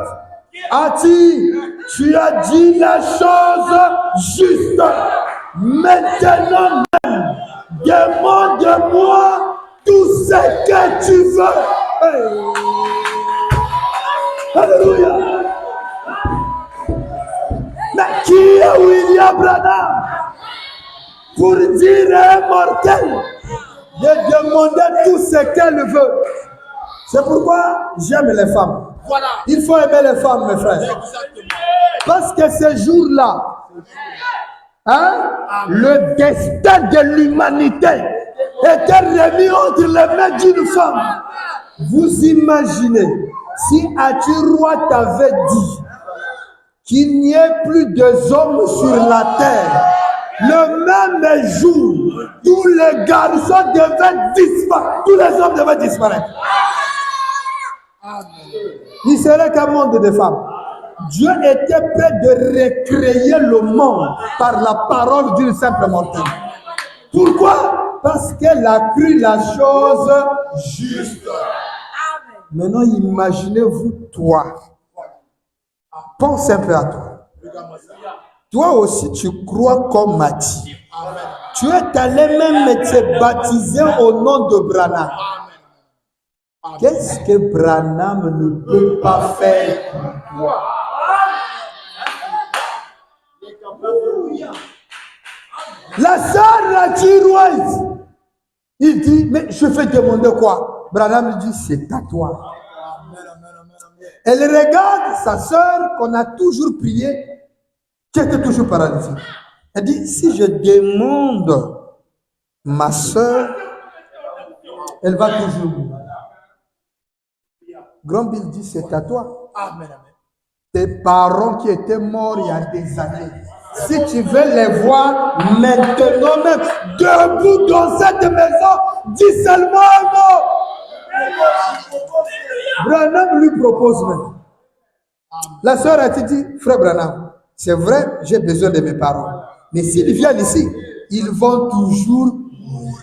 Ati, tu as dit la chose juste. Maintenant même, demande-moi tout ce que tu veux. Hey. Alléluia. Mais qui est William Branham pour dire à un mortel de demander tout ce qu'elle veut? C'est pourquoi j'aime les femmes. Voilà. Il faut aimer les femmes, mes frères. Exactement. Parce que ce jour-là, le destin de l'humanité était remis entre les mains d'une femme. Vous imaginez, si Atirois t'avait dit qu'il n'y ait plus d'hommes sur la terre, le même jour, tous les garçons devaient disparaître, tous les hommes devaient disparaître. Il serait qu'un monde de femmes. Dieu était prêt de recréer le monde par la parole d'une simple mortelle. Pourquoi? Parce qu'elle a cru la chose juste. Maintenant, imaginez-vous toi. Pense un peu à toi. Toi aussi, tu crois comme Mathie. Tu es allé même te baptiser au nom de Branham. Qu'est-ce que Branham ne peut pas faire pour toi? La sœur Tiroise, il dit, mais je vais demander quoi? Branham lui dit, c'est à toi. Elle regarde sa sœur qu'on a toujours prié, qui était toujours paralysée. Elle dit, si je demande ma sœur, elle va toujours mourir. Grand Bill dit, c'est à toi. Amen. Tes parents qui étaient morts il y a des années, si tu veux les voir maintenant même, debout dans cette maison, dis seulement un mot. Branham lui propose même. La sœur a dit, frère Branham, c'est vrai, j'ai besoin de mes parents. Mais s'ils viennent ici, ils vont toujours mourir.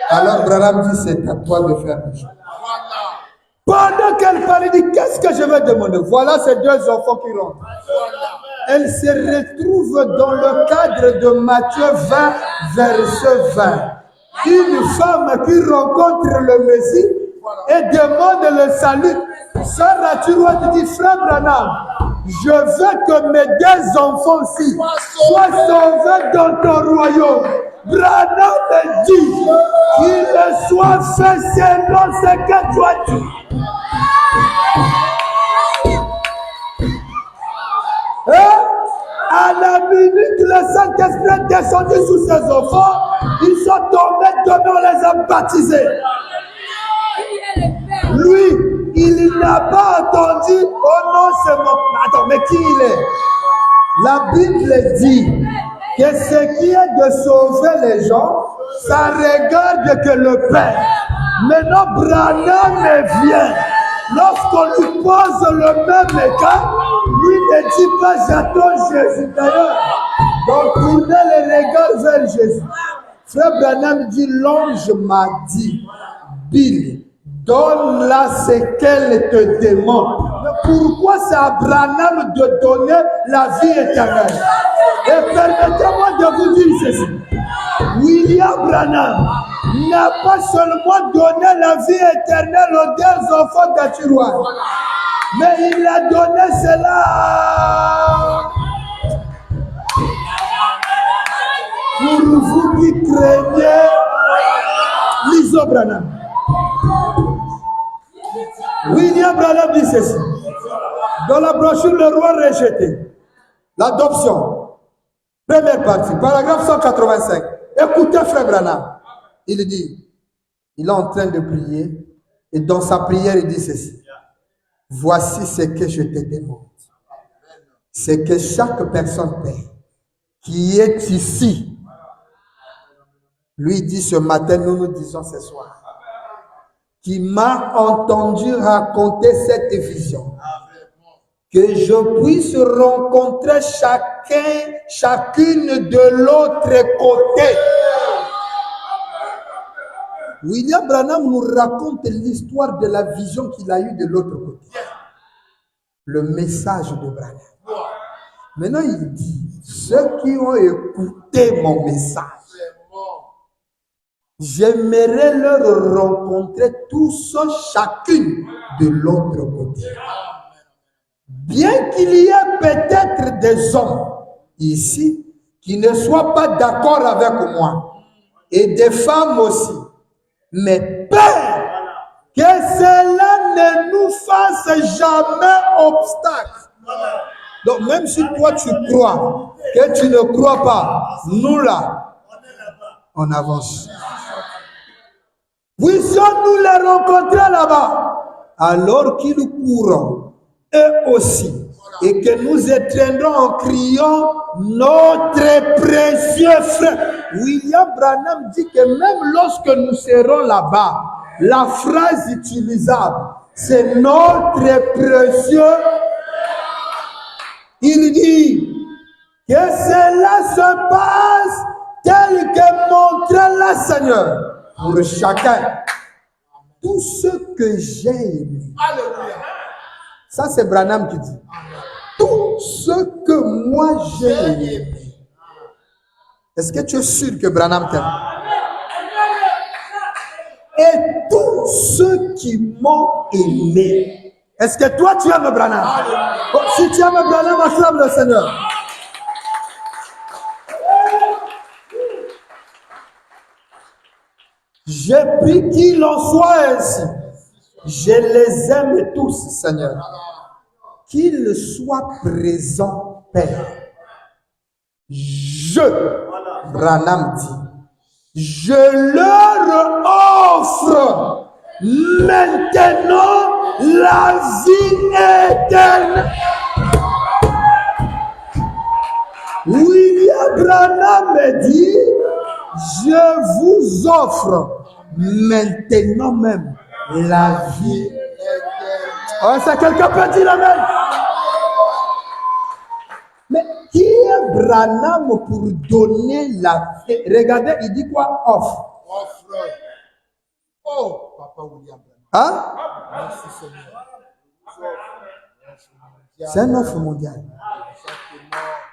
Alors Branham dit, c'est à toi de faire les choses. Pendant qu'elle parlait, dit, qu'est-ce que je vais demander? Voilà ces deux enfants qui rentrent. Elle se retrouve dans le cadre de Matthieu 20, verset 20. Une femme qui rencontre le Messie et demande le salut. Sœur Atirois dit, frère Branham, je veux que mes deux enfants-ci soient sauvés dans ton royaume. Branham me dit qu'il soit fait selon ce que tu as dit. À la minute, le Saint-Esprit est descendu sous ses enfants. Ils sont tombés, demain on les a baptisés. Lui, il n'a pas entendu, oh non, c'est mon... Attends, mais qui il est? La Bible dit que ce qui est de sauver les gens, ça regarde que le Père. Maintenant, Branham vient. Lorsqu'on lui pose le même cas, lui ne dit pas j'attends Jésus. D'ailleurs, donc tournez les regards vers Jésus. Frère Branham dit, l'ange m'a dit, Bill, donne-la ce qu'elle te demande. Mais pourquoi c'est à Branham de donner la vie éternelle? Et permettez-moi de vous dire ceci. William Branham n'a pas seulement donné la vie éternelle aux deux enfants d'Atirois, mais il a donné cela Pour vous qui craignez l'Iso Branham. William Branham dit ceci. Dans la brochure Le Roi rejeté, l'adoption, première partie, paragraphe 185. Écoutez, frère Branham. Il dit, il est en train de prier, et dans sa prière, il dit ceci. Voici ce que je te demande. C'est que chaque personne qui est ici, lui dit ce matin, nous disons ce soir, qui m'a entendu raconter cette vision, que je puisse rencontrer chacune de l'autre côté. William Branham nous raconte l'histoire de la vision qu'il a eue de l'autre côté. Le message de Branham. Maintenant, il dit, ceux qui ont écouté mon message, j'aimerais leur rencontrer tous, chacune de l'autre côté. Bien qu'il y ait peut-être des hommes ici qui ne soient pas d'accord avec moi, et des femmes aussi, mais Père, que cela ne nous fasse jamais obstacle. Donc même si toi tu crois, que tu ne crois pas, nous là, on avance. Puissions-nous les rencontrer là-bas, alors qu'ils courront, eux aussi, et que nous étreindrons en criant notre précieux frère. William Branham dit que même lorsque nous serons là-bas, la phrase utilisable, c'est notre précieux. Il dit que cela se passe tel que montre le Seigneur pour chacun. Tout ce que j'ai aimé. Ça, c'est Branham qui dit. Tout ce que moi j'ai aimé. Est-ce que tu es sûr que Branham t'aime? Et tous ceux qui m'ont aimé. Est-ce que toi tu aimes Branham? Oh, si tu aimes Branham, acclame le Seigneur. J'ai pris qu'il en soit ainsi. Je les aime tous, Seigneur. Qu'ils soient présents, Père. Branham dit, je leur offre maintenant la vie éternelle. William Branham dit, je vous offre maintenant même la vie éternelle. Oh, ça, quelqu'un peut dire amen. Mais qui est Branham pour donner la vie? Regardez, il dit quoi? Offre. Offre. Oh, Papa William. Hein? Merci Seigneur. C'est un offre mondial.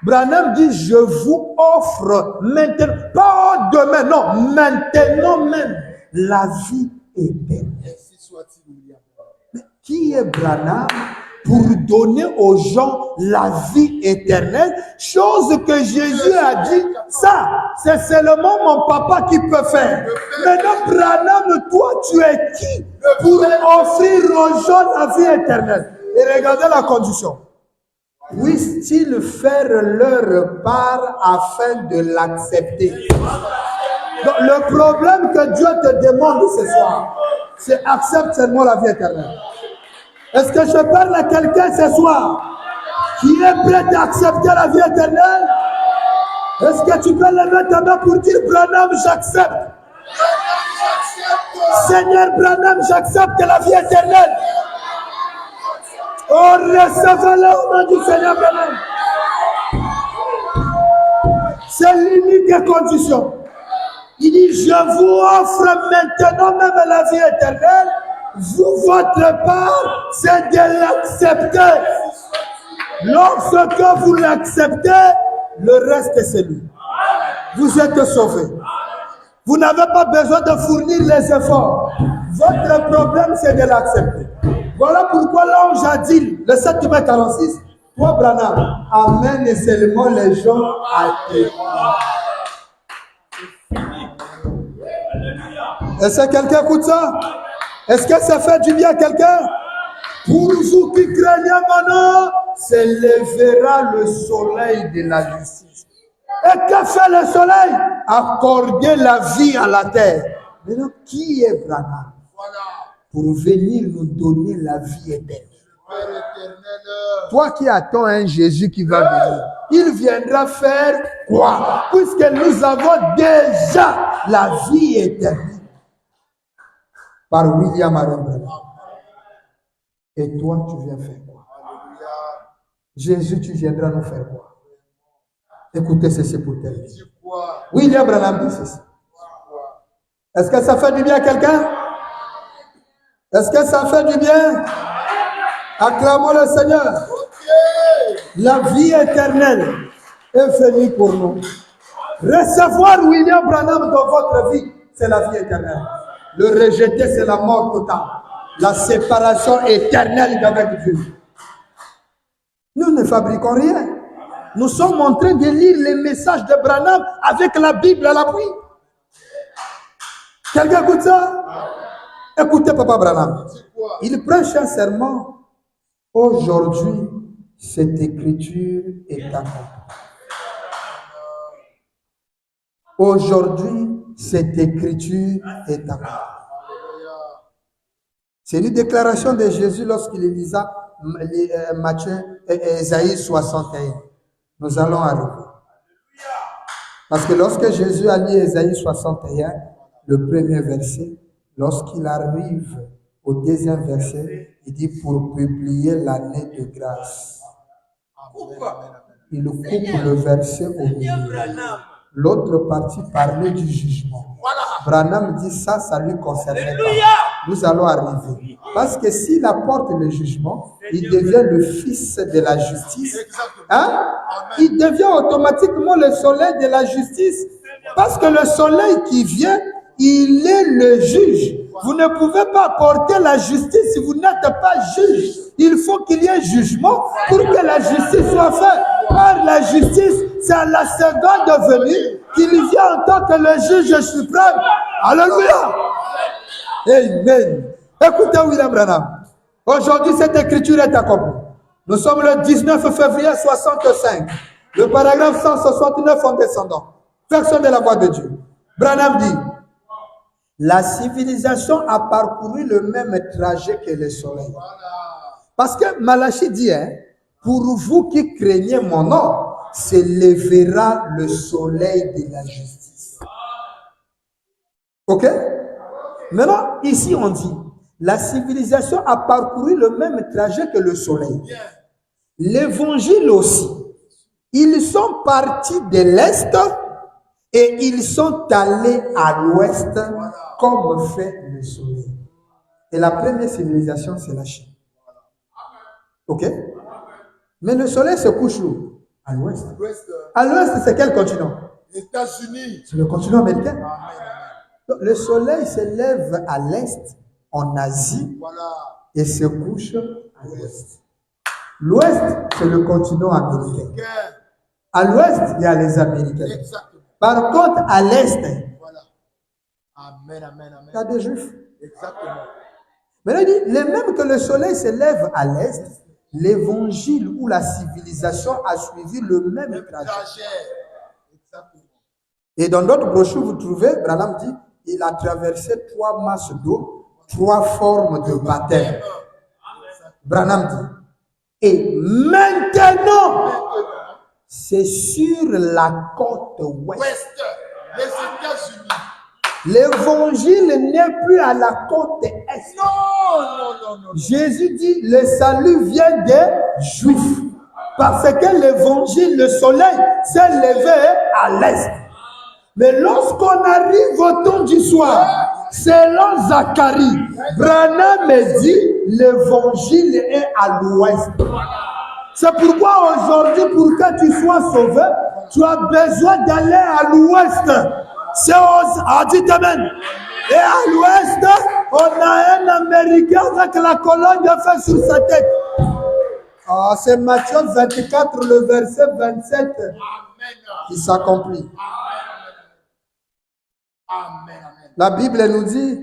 Branham dit, je vous offre maintenant, pas demain, non, maintenant même, la vie éternelle. Merci soit-il, William. Mais qui est Branham pour donner aux gens la vie éternelle? Chose que Jésus a dit, ça, c'est seulement mon papa qui peut faire. Maintenant, Branham, toi, tu es qui pour offrir aux gens la vie éternelle? Et regardez la condition. Puissent-ils faire leur part afin de l'accepter? Donc, le problème que Dieu te demande ce soir, c'est accepte seulement la vie éternelle. Est-ce que je parle à quelqu'un ce soir qui est prêt à accepter la vie éternelle? Est-ce que tu peux lever ta main pour dire, Branham, j'accepte? Seigneur Branham, j'accepte la vie éternelle. Oh, recevez-le au nom du Seigneur Branham. C'est l'unique condition. Il dit, je vous offre maintenant même la vie éternelle. Vous, votre part, c'est de l'accepter. Lorsque vous l'acceptez, le reste c'est lui. Vous êtes sauvés. Vous n'avez pas besoin de fournir les efforts. Votre problème, c'est de l'accepter. Voilà pourquoi l'ange a dit, le 7 mai 46, toi, Branham, amène seulement les gens à te croire. Est-ce que quelqu'un écoute ça? Est-ce que ça fait du bien à quelqu'un? Pour vous qui craignez mon nom, s'élèvera le soleil de la justice. Et que fait le soleil? Accorder la vie à la terre. Maintenant, qui est Branham? Pour venir nous donner la vie éternelle. Toi qui attends un Jésus qui va venir, il viendra faire quoi? Puisque nous avons déjà la vie éternelle. Par William Branham. Et toi, tu viens faire quoi? Jésus, tu viendras nous faire quoi? Écoutez ceci pour terminer. William Branham dit ceci. Est-ce que ça fait du bien à quelqu'un? Est-ce que ça fait du bien? Acclamons le Seigneur. La vie éternelle est venue pour nous. Recevoir William Branham dans votre vie, c'est la vie éternelle. Le rejeter, c'est la mort totale. La séparation éternelle d'avec Dieu. Nous ne fabriquons rien. Nous sommes en train de lire les messages de Branham avec la Bible à l'appui. Quelqu'un écoute ça? Écoutez Papa Branham. Il prêche un serment. Aujourd'hui, cette écriture est accomplie. Aujourd'hui, cette écriture est accomplie. C'est une déclaration de Jésus lorsqu'il lisa Matthieu et Ésaïe 61. Nous allons arriver. Parce que lorsque Jésus a lu Ésaïe 61, le premier verset, lorsqu'il arrive au deuxième verset, il dit pour publier l'année de grâce. Il coupe le verset au milieu. L'autre partie parlait du jugement. Branham dit ça lui concernait pas. Nous allons arriver. Parce que s'il apporte le jugement, il devient le fils de la justice. Hein? Il devient automatiquement le soleil de la justice. Parce que le soleil qui vient, il est le juge. Vous ne pouvez pas porter la justice si vous n'êtes pas juge. Il faut qu'il y ait jugement pour que la justice soit faite. Par la justice, c'est à la seconde venue qu'il vient en tant que le juge suprême. Alléluia. Amen. Écoutez William Branham. Aujourd'hui, cette écriture est accomplie. Nous sommes le 19 février 65. Le paragraphe 169 en descendant. Version de la voix de Dieu. Branham dit, la civilisation a parcouru le même trajet que le soleil. Parce que Malachie dit, pour vous qui craignez mon nom, s'élèvera le soleil de la justice. Ok? Maintenant, ici on dit, la civilisation a parcouru le même trajet que le soleil. L'évangile aussi. Ils sont partis de l'Est et ils sont allés à l'Ouest comme fait le soleil. Et la première civilisation, c'est la Chine. Ok? Mais le soleil se couche où? À l'Ouest. À l'Ouest, c'est quel continent? États-Unis. C'est le continent américain. Donc, le soleil se lève à l'Est, en Asie, et se couche à l'Ouest. L'Ouest, c'est le continent américain. À l'Ouest, il y a les Américains. Par contre, à l'Est, il y a des Juifs. Exactement. Mais il dit, le même que le soleil se lève à l'Est, l'évangile ou la civilisation a suivi le même trajet. Et dans d'autres brochures, vous trouvez, Branham dit, il a traversé 3 masses d'eau, 3 formes de baptême. Branham dit, et maintenant, c'est sur la côte ouest. Les États-Unis. L'évangile n'est plus à la côte est. Non. Jésus dit, le salut vient des Juifs. Parce que l'évangile, le soleil, s'est levé à l'est. Mais lorsqu'on arrive au temps du soir, selon Zacharie, Branham me dit, l'évangile est à l'ouest. C'est pourquoi aujourd'hui, pour que tu sois sauvé, tu as besoin d'aller à l'ouest. C'est dit amen. Et à l'ouest, on a un Américain avec la colonne de feu sur sa tête. C'est Matthieu 24, le verset 27 qui s'accomplit. Amen. La Bible nous dit,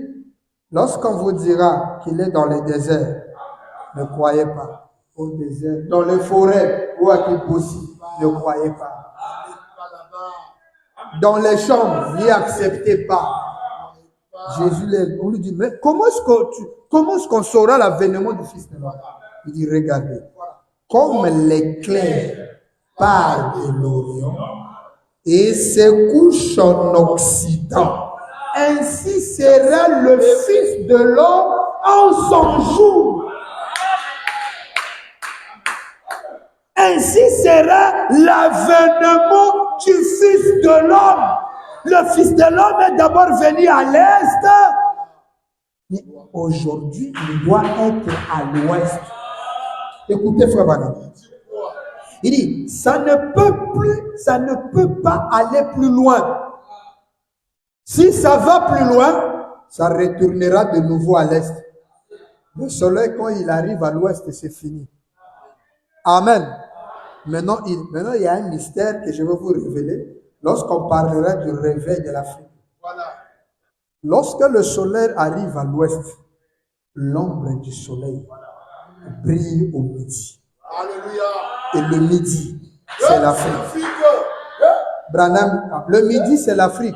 lorsqu'on vous dira qu'il est dans les déserts, ne croyez pas. Au désert, dans les forêts ou à Kiposi, ne croyez pas. Dans les chambres, n'y acceptez pas. Jésus, on lui dit, mais comment est-ce qu'on saura l'avènement du Fils de l'homme? Il dit, regardez, comme l'éclair part de l'Orient et se couche en Occident, ainsi sera le Fils de l'homme en son jour. Ainsi sera l'avènement du Fils de l'homme. Le Fils de l'homme est d'abord venu à l'Est, mais aujourd'hui, il doit être à l'Ouest. Écoutez, frère Branham. Il dit, ça ne peut pas aller plus loin. Si ça va plus loin, ça retournera de nouveau à l'Est. Le soleil, quand il arrive à l'Ouest, c'est fini. Amen. Maintenant, il y a un mystère que je vais vous révéler lorsqu'on parlera du réveil de l'Afrique. Voilà. Lorsque le soleil arrive à l'ouest, l'ombre du soleil brille au midi. Alléluia. Et le midi, c'est l'Afrique. Branham, le midi, c'est l'Afrique.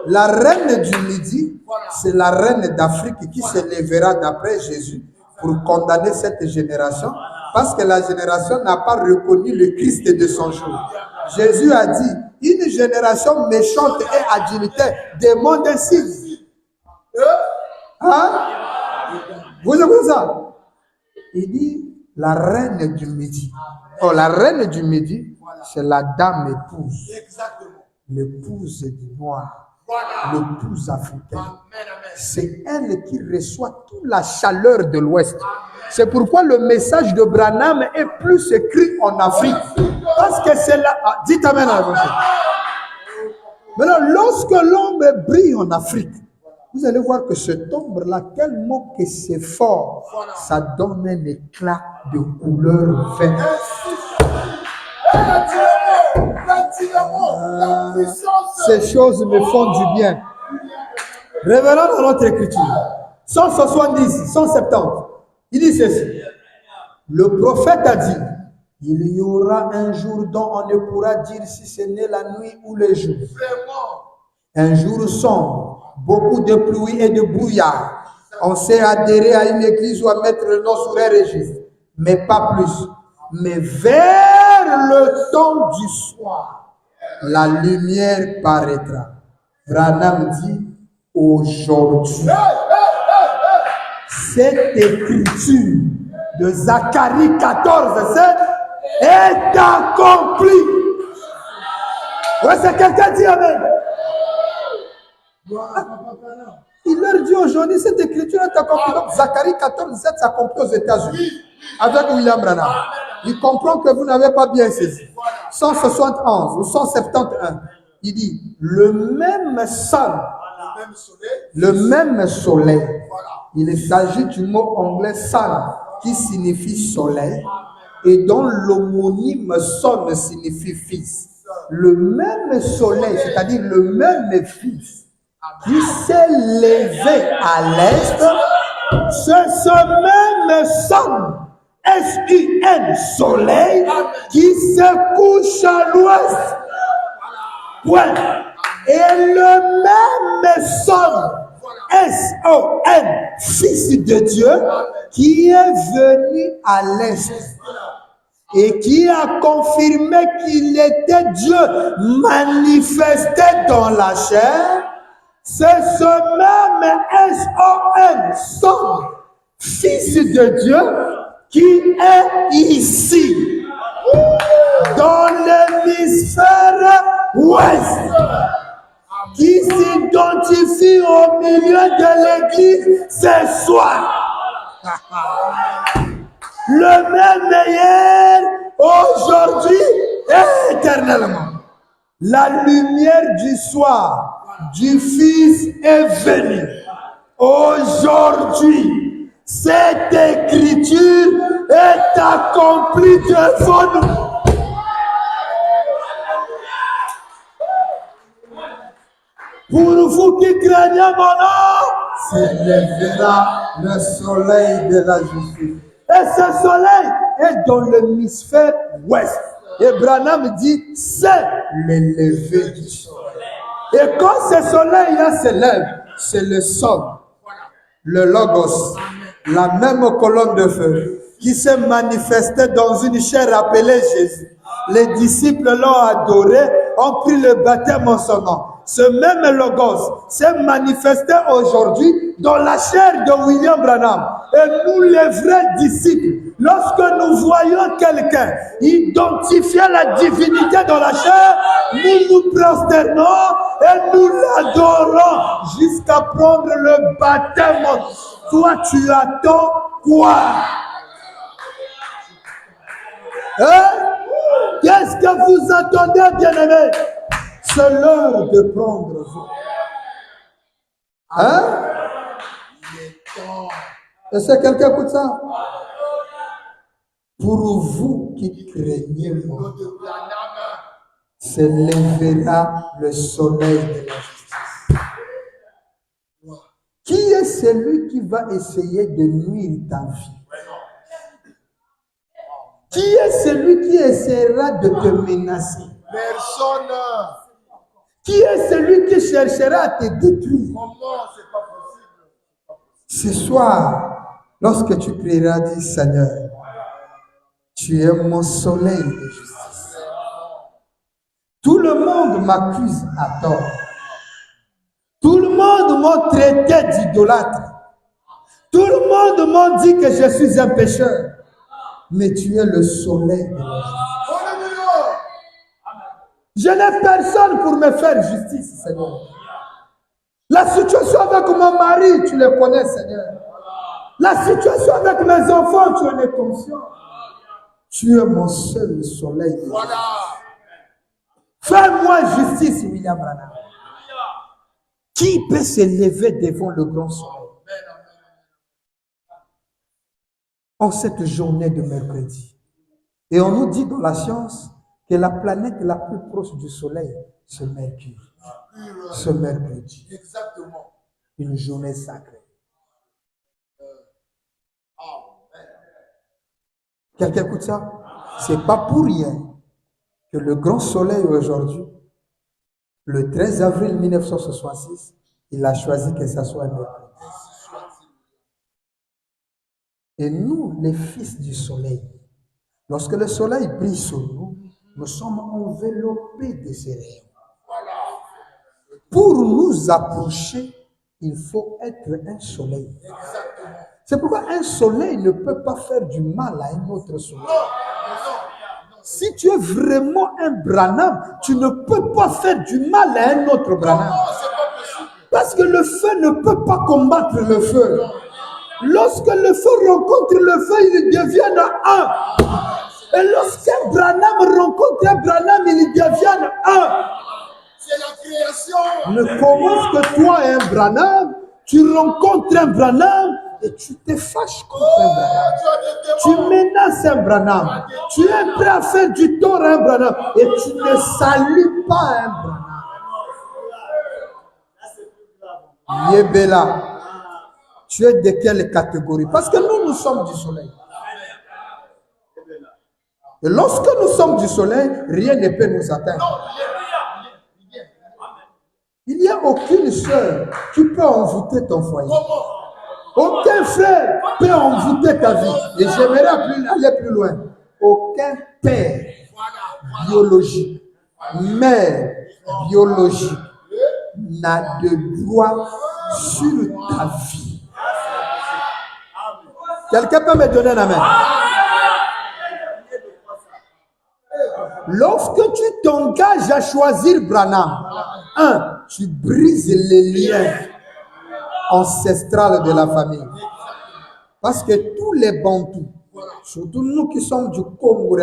La reine du midi, c'est la reine d'Afrique qui se lèvera d'après Jésus pour condamner cette génération. Parce que la génération n'a pas reconnu le Christ de son jour. Jésus a dit, une génération méchante et adultère demande un signe. Hein? Vous écoutez ça? Il dit, la reine du midi. Oh, la reine du midi, c'est la dame épouse. L'épouse du noir. L'épouse africaine. C'est elle qui reçoit toute la chaleur de l'Ouest. C'est pourquoi le message de Branham est plus écrit en Afrique. Parce que c'est là. Ah, dites amen à la prochaine. Maintenant, lorsque l'ombre brille en Afrique, vous allez voir que cette ombre-là, tellement que c'est fort, ça donne un éclat de couleur verte. Ces choses me font du bien. Revenons dans notre écriture. 170, 170. Il dit ceci. Le prophète a dit, il y aura un jour dont on ne pourra dire si ce n'est la nuit ou le jour. Un jour sombre, beaucoup de pluie et de brouillard. On s'est adhéré à une église ou à mettre le nom sur un registre, mais pas plus. Mais vers le temps du soir, la lumière paraîtra. Branham dit, aujourd'hui, cette écriture de Zacharie 14, 7 est accomplie. Ouais, c'est quelqu'un dit amen. Il leur dit aujourd'hui, cette écriture est accomplie. Donc, Zacharie 14, 7 s'accomplit aux États-Unis avec William Branham. Il comprend que vous n'avez pas bien saisi. 171 ou 171, il dit, le même soleil, il s'agit du mot anglais sun, qui signifie soleil, et dont l'homonyme son signifie fils. Le même soleil, c'est-à-dire le même fils, qui s'est levé à l'est, c'est ce même son, S-U-N, soleil, qui se couche à l'ouest. Point. Et le même son, S-O-N, Fils de Dieu, qui est venu à l'est et qui a confirmé qu'il était Dieu manifesté dans la chair, c'est ce même S-O-N, son, Fils de Dieu, qui est ici, dans l'hémisphère ouest, qui s'identifie au milieu de l'église ce soir. Le même hier, aujourd'hui et éternellement. La lumière du soir du Fils est venue. Aujourd'hui, cette écriture est accomplie devant nous. Pour vous qui craignez mon nom, s'élèvera le soleil de la justice. Et ce soleil est dans l'hémisphère ouest. Et Branham dit, c'est le lever du soleil. Et quand ce soleil-là se lève, c'est le somme, le logos, la même colonne de feu qui s'est manifestée dans une chair appelée Jésus. Les disciples l'ont adoré, ont pris le baptême en son nom. Ce même logos s'est manifesté aujourd'hui dans la chair de William Branham. Et nous, les vrais disciples, lorsque nous voyons quelqu'un identifier la divinité dans la chair, nous nous prosternons et nous l'adorons jusqu'à prendre le baptême. Toi, tu attends quoi? Hein? Qu'est-ce que vous attendez, bien-aimés? C'est l'heure de prendre vous. Hein? Est-ce que quelqu'un écoute ça? Pour vous qui craignez moi, s'élèvera le soleil de la justice. Qui est celui qui va essayer de nuire ta vie? Qui est celui qui essaiera de te menacer? Personne. Qui est celui qui cherchera à te détruire? Comment? C'est pas possible. Ce soir, lorsque tu prieras, dis Seigneur, tu es mon soleil de justice. Tout le monde m'accuse à tort. Tout le monde m'a traité d'idolâtre. Tout le monde m'a dit que je suis un pécheur. Mais tu es le soleil de la justice. Je n'ai personne pour me faire justice, Seigneur. La situation avec mon mari, tu le connais, Seigneur. La situation avec mes enfants, tu en es conscient. Tu es mon seul soleil de la justice. Fais-moi justice, William Branham. Qui peut s'élever devant le grand soleil? En cette journée de mercredi. Et on nous dit dans la science que la planète la plus proche du soleil, c'est Mercure. Ce mercredi. Exactement. Une journée sacrée. Quelqu'un écoute ça? C'est pas pour rien que le grand soleil aujourd'hui, le 13 avril 1966, il a choisi que ça soit un mercredi. Et nous, les fils du soleil, lorsque le soleil brille sur nous, nous sommes enveloppés de ces rayons. Pour nous approcher, il faut être un soleil. C'est pourquoi un soleil ne peut pas faire du mal à un autre soleil. Si tu es vraiment un Branham, tu ne peux pas faire du mal à un autre Branham. Parce que le feu ne peut pas combattre le feu. Lorsque le feu rencontre le feu, ils deviennent un. Et lorsqu'un Branham rencontre un Branham, ils deviennent un. C'est la création. Ne commence que toi un Branham, tu rencontres un Branham et tu te fâches contre un Branham. Tu menaces un Branham. Tu es prêt à faire du tort à un Branham et tu ne salues pas un Branham. Yébéla. Tu es de quelle catégorie? Parce que nous sommes du soleil. Et lorsque nous sommes du soleil, rien ne peut nous atteindre. Il n'y a aucune sœur qui peut envoûter ton foyer. Aucun frère peut envoûter ta vie. Et j'aimerais aller plus loin. Aucun père biologique, mère biologique n'a de droit sur ta vie. Quelqu'un peut me donner un amen? Lorsque tu t'engages à choisir Branham, tu brises les liens ancestrales de la famille. Parce que tous les Bantous, surtout nous qui sommes du Congo,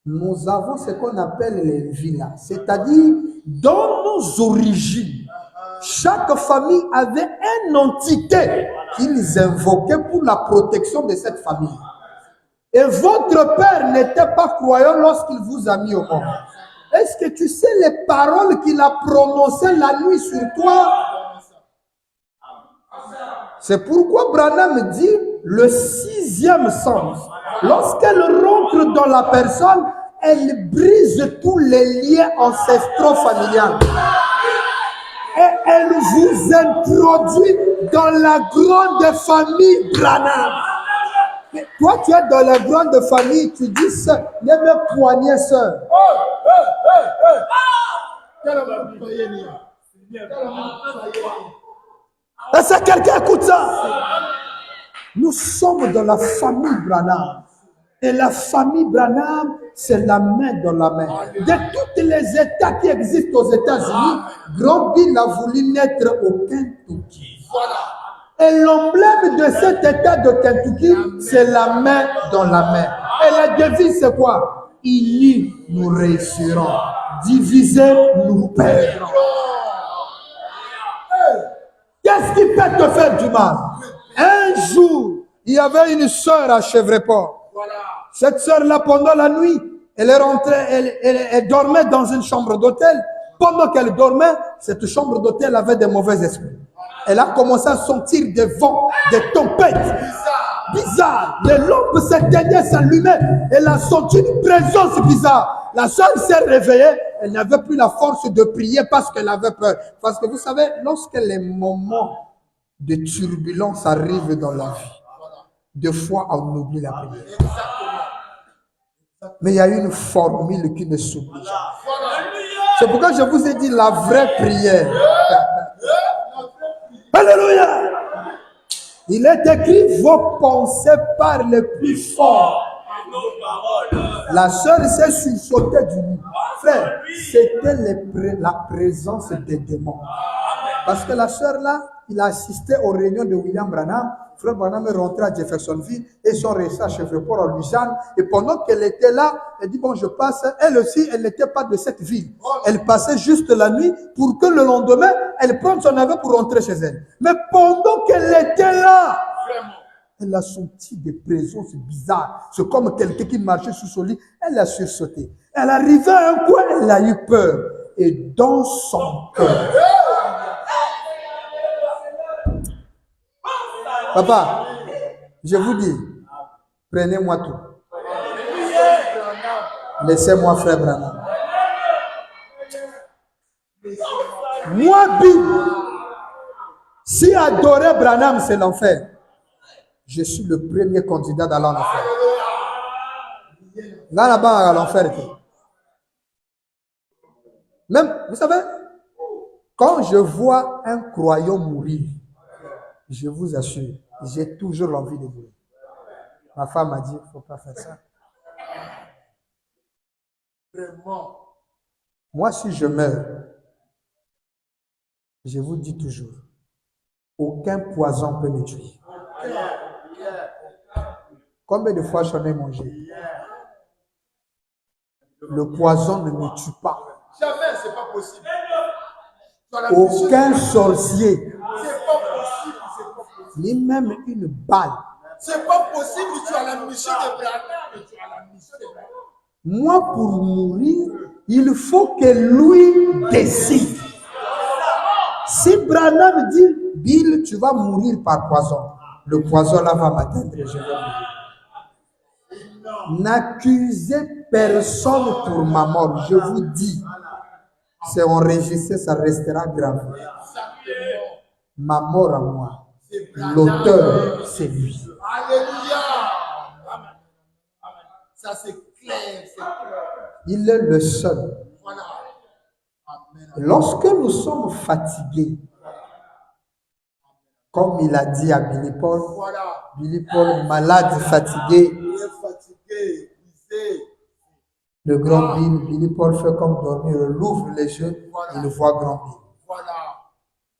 nous avons ce qu'on appelle les villas. C'est-à-dire, dans nos origines, chaque famille avait une entité qu'ils invoquaient pour la protection de cette famille. Et votre père n'était pas croyant lorsqu'il vous a mis au monde. Est-ce que tu sais les paroles qu'il a prononcées la nuit sur toi? C'est pourquoi Branham dit le sixième sens. Lorsqu'elle rentre dans la personne, elle brise tous les liens ancestraux familiaux. Et elle vous introduit dans la grande famille Branham. Mais toi, tu es dans la grande famille, tu dis ça, les mêmes poignets sœurs. Est-ce que quelqu'un écoute ça? Nous sommes dans la famille Branham. Et la famille Branham, c'est la main dans la main. De tous les États qui existent aux États-Unis, Grand Bill a voulu naître au Kentucky. Et l'emblème de cet État de Kentucky, c'est la main dans la main. Et la devise, c'est quoi? Unis, nous réussirons. Divisés, nous perdrons. Qu'est-ce qui peut te faire du mal? Un jour, il y avait une sœur à Chevreport. Cette sœur-là, pendant la nuit, elle est rentrée, elle dormait dans une chambre d'hôtel. Pendant qu'elle dormait, cette chambre d'hôtel avait des mauvais esprits. Elle a commencé à sentir des vents, des tempêtes. Bizarre. Les lampes s'éteignaient, s'allumaient. Elle a senti une présence bizarre. La sœur s'est réveillée. Elle n'avait plus la force de prier parce qu'elle avait peur. Parce que vous savez, lorsque les moments de turbulence arrivent dans la vie, des fois on oublie la prière. Mais il y a une formule qui ne s'oublie jamais. C'est pourquoi je vous ai dit la vraie prière. Alléluia! Il est écrit, vos pensées parlent plus fort. La sœur s'est sursautée du lit. Frère, c'était la présence des démons. Parce que la sœur là, il a assisté aux réunions de William Branham. Frère Branham est rentré à Jeffersonville et sont restés à Chevreport en Louisiane. Et pendant qu'elle était là, elle dit, bon, je passe. Elle aussi, elle n'était pas de cette ville. Elle passait juste la nuit pour que le lendemain, elle prenne son avion pour rentrer chez elle. Mais pendant qu'elle était là, elle a senti des présences bizarres. C'est comme quelqu'un qui marchait sous son lit. Elle a sursauté. Elle arrivait à un coin, elle a eu peur. Et dans son cœur, papa, je vous dis, prenez-moi tout. Laissez-moi frère Branham. Moi, si adorer Branham, c'est l'enfer, je suis le premier candidat d'aller en enfer. Là-bas, à l'enfer. Même, vous savez, quand je vois un croyant mourir, je vous assure, j'ai toujours l'envie de mourir. Ma femme m'a dit, il ne faut pas faire ça. Vraiment. Moi, si je meurs, je vous dis toujours, aucun poison peut me tuer. Combien de fois j'en ai mangé? Le poison ne me tue pas. Jamais, c'est pas possible. Aucun sorcier, C'est pas possible, c'est pas possible. ni même une balle. C'est pas possible, tu as la mission de Branham, tu as la mission de Branham. Moi, pour mourir, il faut que lui décide. Si Branham dit, Bill, tu vas mourir par poison, le poison là va m'atteindre et je vais mourir. N'accusez personne pour ma mort, je vous dis. C'est enregistré, ça restera grave. Ma mort à moi, l'auteur, c'est lui. Alléluia. Ça c'est clair, c'est clair. Il est le seul. Voilà. Amen. Lorsque nous sommes fatigués, comme il a dit à Billy Paul, Voilà. Billy Paul, malade, fatigué, Il est fatigué, épuisé. le grand Billy Paul fait comme dormir, il ouvre les yeux, il voit grand Bill. Voilà.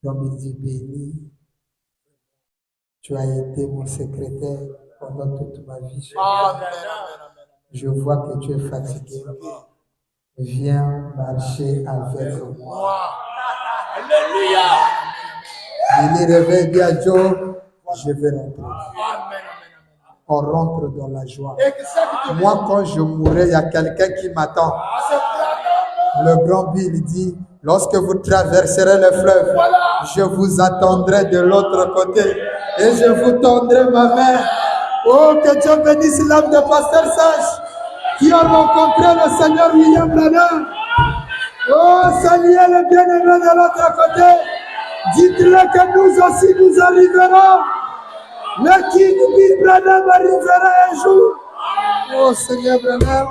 Grand Bill dit, béni, tu as été mon secrétaire pendant toute ma vie. Amen. Je vois que tu es fatigué. Viens marcher avec moi. Moi. Alléluia. Billy réveille, dit à Joe, je vais rentrer. Amen. On rentre dans la joie. Exactement. Moi, quand je mourrai, il y a quelqu'un qui m'attend. Ah, c'est Branham. Le grand Bill dit, lorsque vous traverserez le fleuve, je vous attendrai de l'autre côté et je vous tendrai ma main. Oh, que Dieu bénisse l'âme de Pasteur Sage qui a rencontré le Seigneur William Branham. Oh, saluez le bien-aimé de l'autre côté. Dites-le que nous aussi nous arriverons. Le King Bill Branham arrivera un jour. Oh, Seigneur Branham.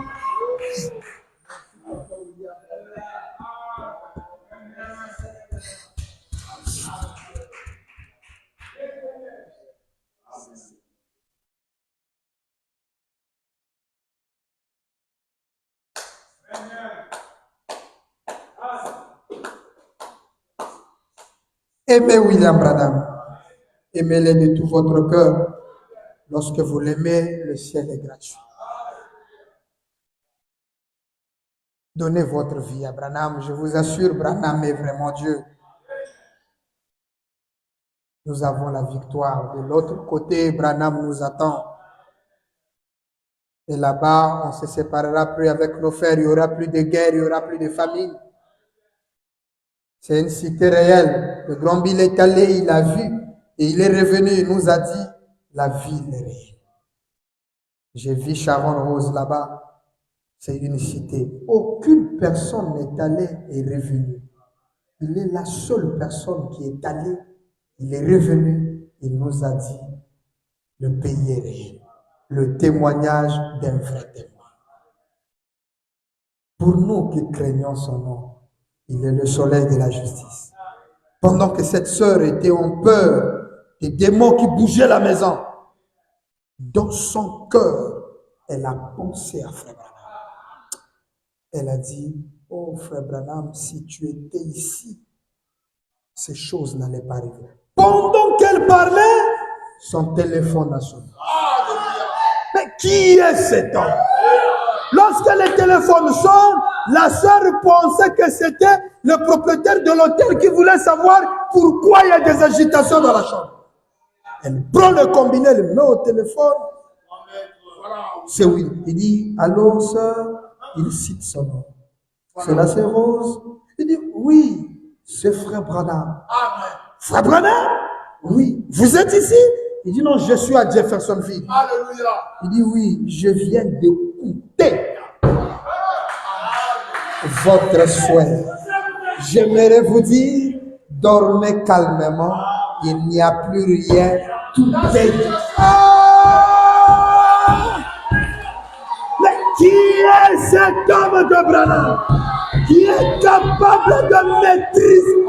Aimez William Branham. Aimez-le de tout votre cœur. Lorsque vous l'aimez, le ciel est gratuit. Donnez votre vie à Branham. Je vous assure, Branham est vraiment Dieu. Nous avons la victoire. De l'autre côté, Branham nous attend. Et là-bas, on ne se séparera plus avec nos frères. Il n'y aura plus de guerre, il n'y aura plus de famine. C'est une cité réelle. Le grand Bill est allé, il a vu. Et il est revenu, il nous a dit, la ville est réelle. J'ai vu Sharon Rose là-bas. C'est une cité. Aucune personne n'est allée et revenue. Il est la seule personne qui est allée. Il est revenu. Il nous a dit, le pays est réel. Le témoignage d'un vrai témoin. Pour nous qui craignons son nom, il est le soleil de la justice. Pendant que cette sœur était en peur des démons qui bougeaient la maison, dans son cœur, elle a pensé à Frère Branham. Elle a dit, oh Frère Branham, si tu étais ici, ces choses n'allaient pas arriver. Pendant qu'elle parlait, son téléphone a sonné. Mais qui est cet homme? Lorsque le téléphone sonne, la sœur pensait que c'était le propriétaire de l'hôtel qui voulait savoir pourquoi il y a des agitations dans la chambre. Elle prend le combiné, elle le met au téléphone. C'est oui. Il dit, allô sœur? Il cite son nom. Cela c'est Rose? Il dit, oui, c'est Frère Branham. Frère Branham? Oui. Vous êtes ici? Il dit, non, je suis à Jeffersonville. Alléluia. Il dit, oui, je viens d'écouter votre souhait. J'aimerais vous dire, dormez calmement, il n'y a plus rien, tout est dit. Mais qui est cet homme de Branham qui est capable de maîtriser?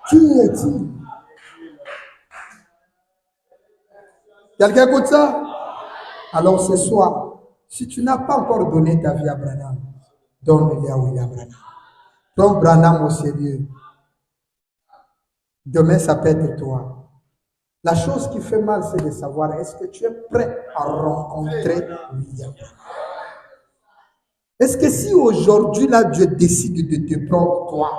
Qui est-il? Quelqu'un écoute ça? Alors ce soir, si tu n'as pas encore donné ta vie à Branham, donne-le à William Branham. Prends Branham au sérieux. Demain, ça peut être toi. La chose qui fait mal, c'est de savoir est-ce que tu es prêt à rencontrer William Branham. Est-ce que si aujourd'hui, là, Dieu décide de te prendre toi,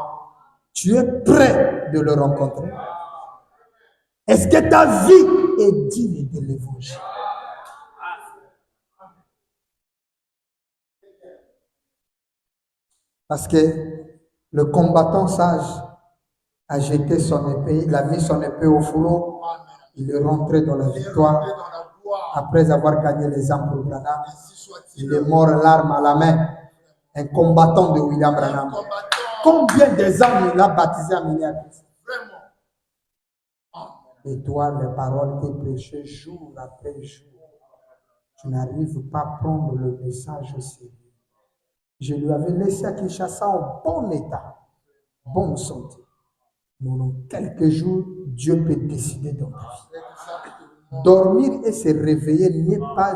tu es prêt de le rencontrer? Est-ce que ta vie est digne de l'évangile? Parce que le combattant sage a jeté son épée, il a mis son épée au fourreau, il est rentré dans la victoire après avoir gagné les âmes pour Branham. Il est mort l'arme à la main, un combattant de William Branham. Combien des âmes il a baptisé à Minneapolis? Et toi, les paroles que prêchées jour après jour, tu n'arrives pas à prendre le message au sérieux. Je lui avais laissé à Kinshasa en bon état, bonne santé. Mais dans quelques jours, Dieu peut décider dans ta vie. Dormir et se réveiller n'est pas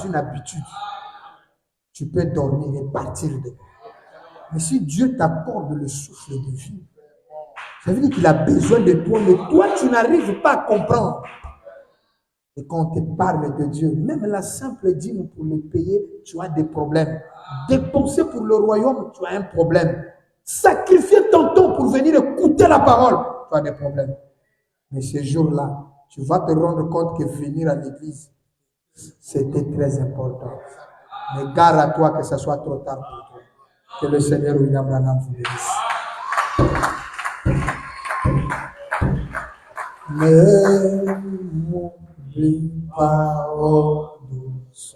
une habitude. Tu peux dormir et partir de là. Mais si Dieu t'accorde le souffle de vie, ça veut dire qu'il a besoin de toi, mais toi, tu n'arrives pas à comprendre. Et quand on te parle de Dieu, même la simple dîme pour le payer, tu as des problèmes. Dépenser pour le royaume, tu as un problème. Sacrifier ton temps pour venir écouter la parole, tu as des problèmes. Mais ce jour-là, tu vas te rendre compte que venir à l'église, c'était très important. Mais gare à toi que ce soit trop tard pour toi. Que le Seigneur William Branham vous bénisse. Ne m'oublie pas, oh douce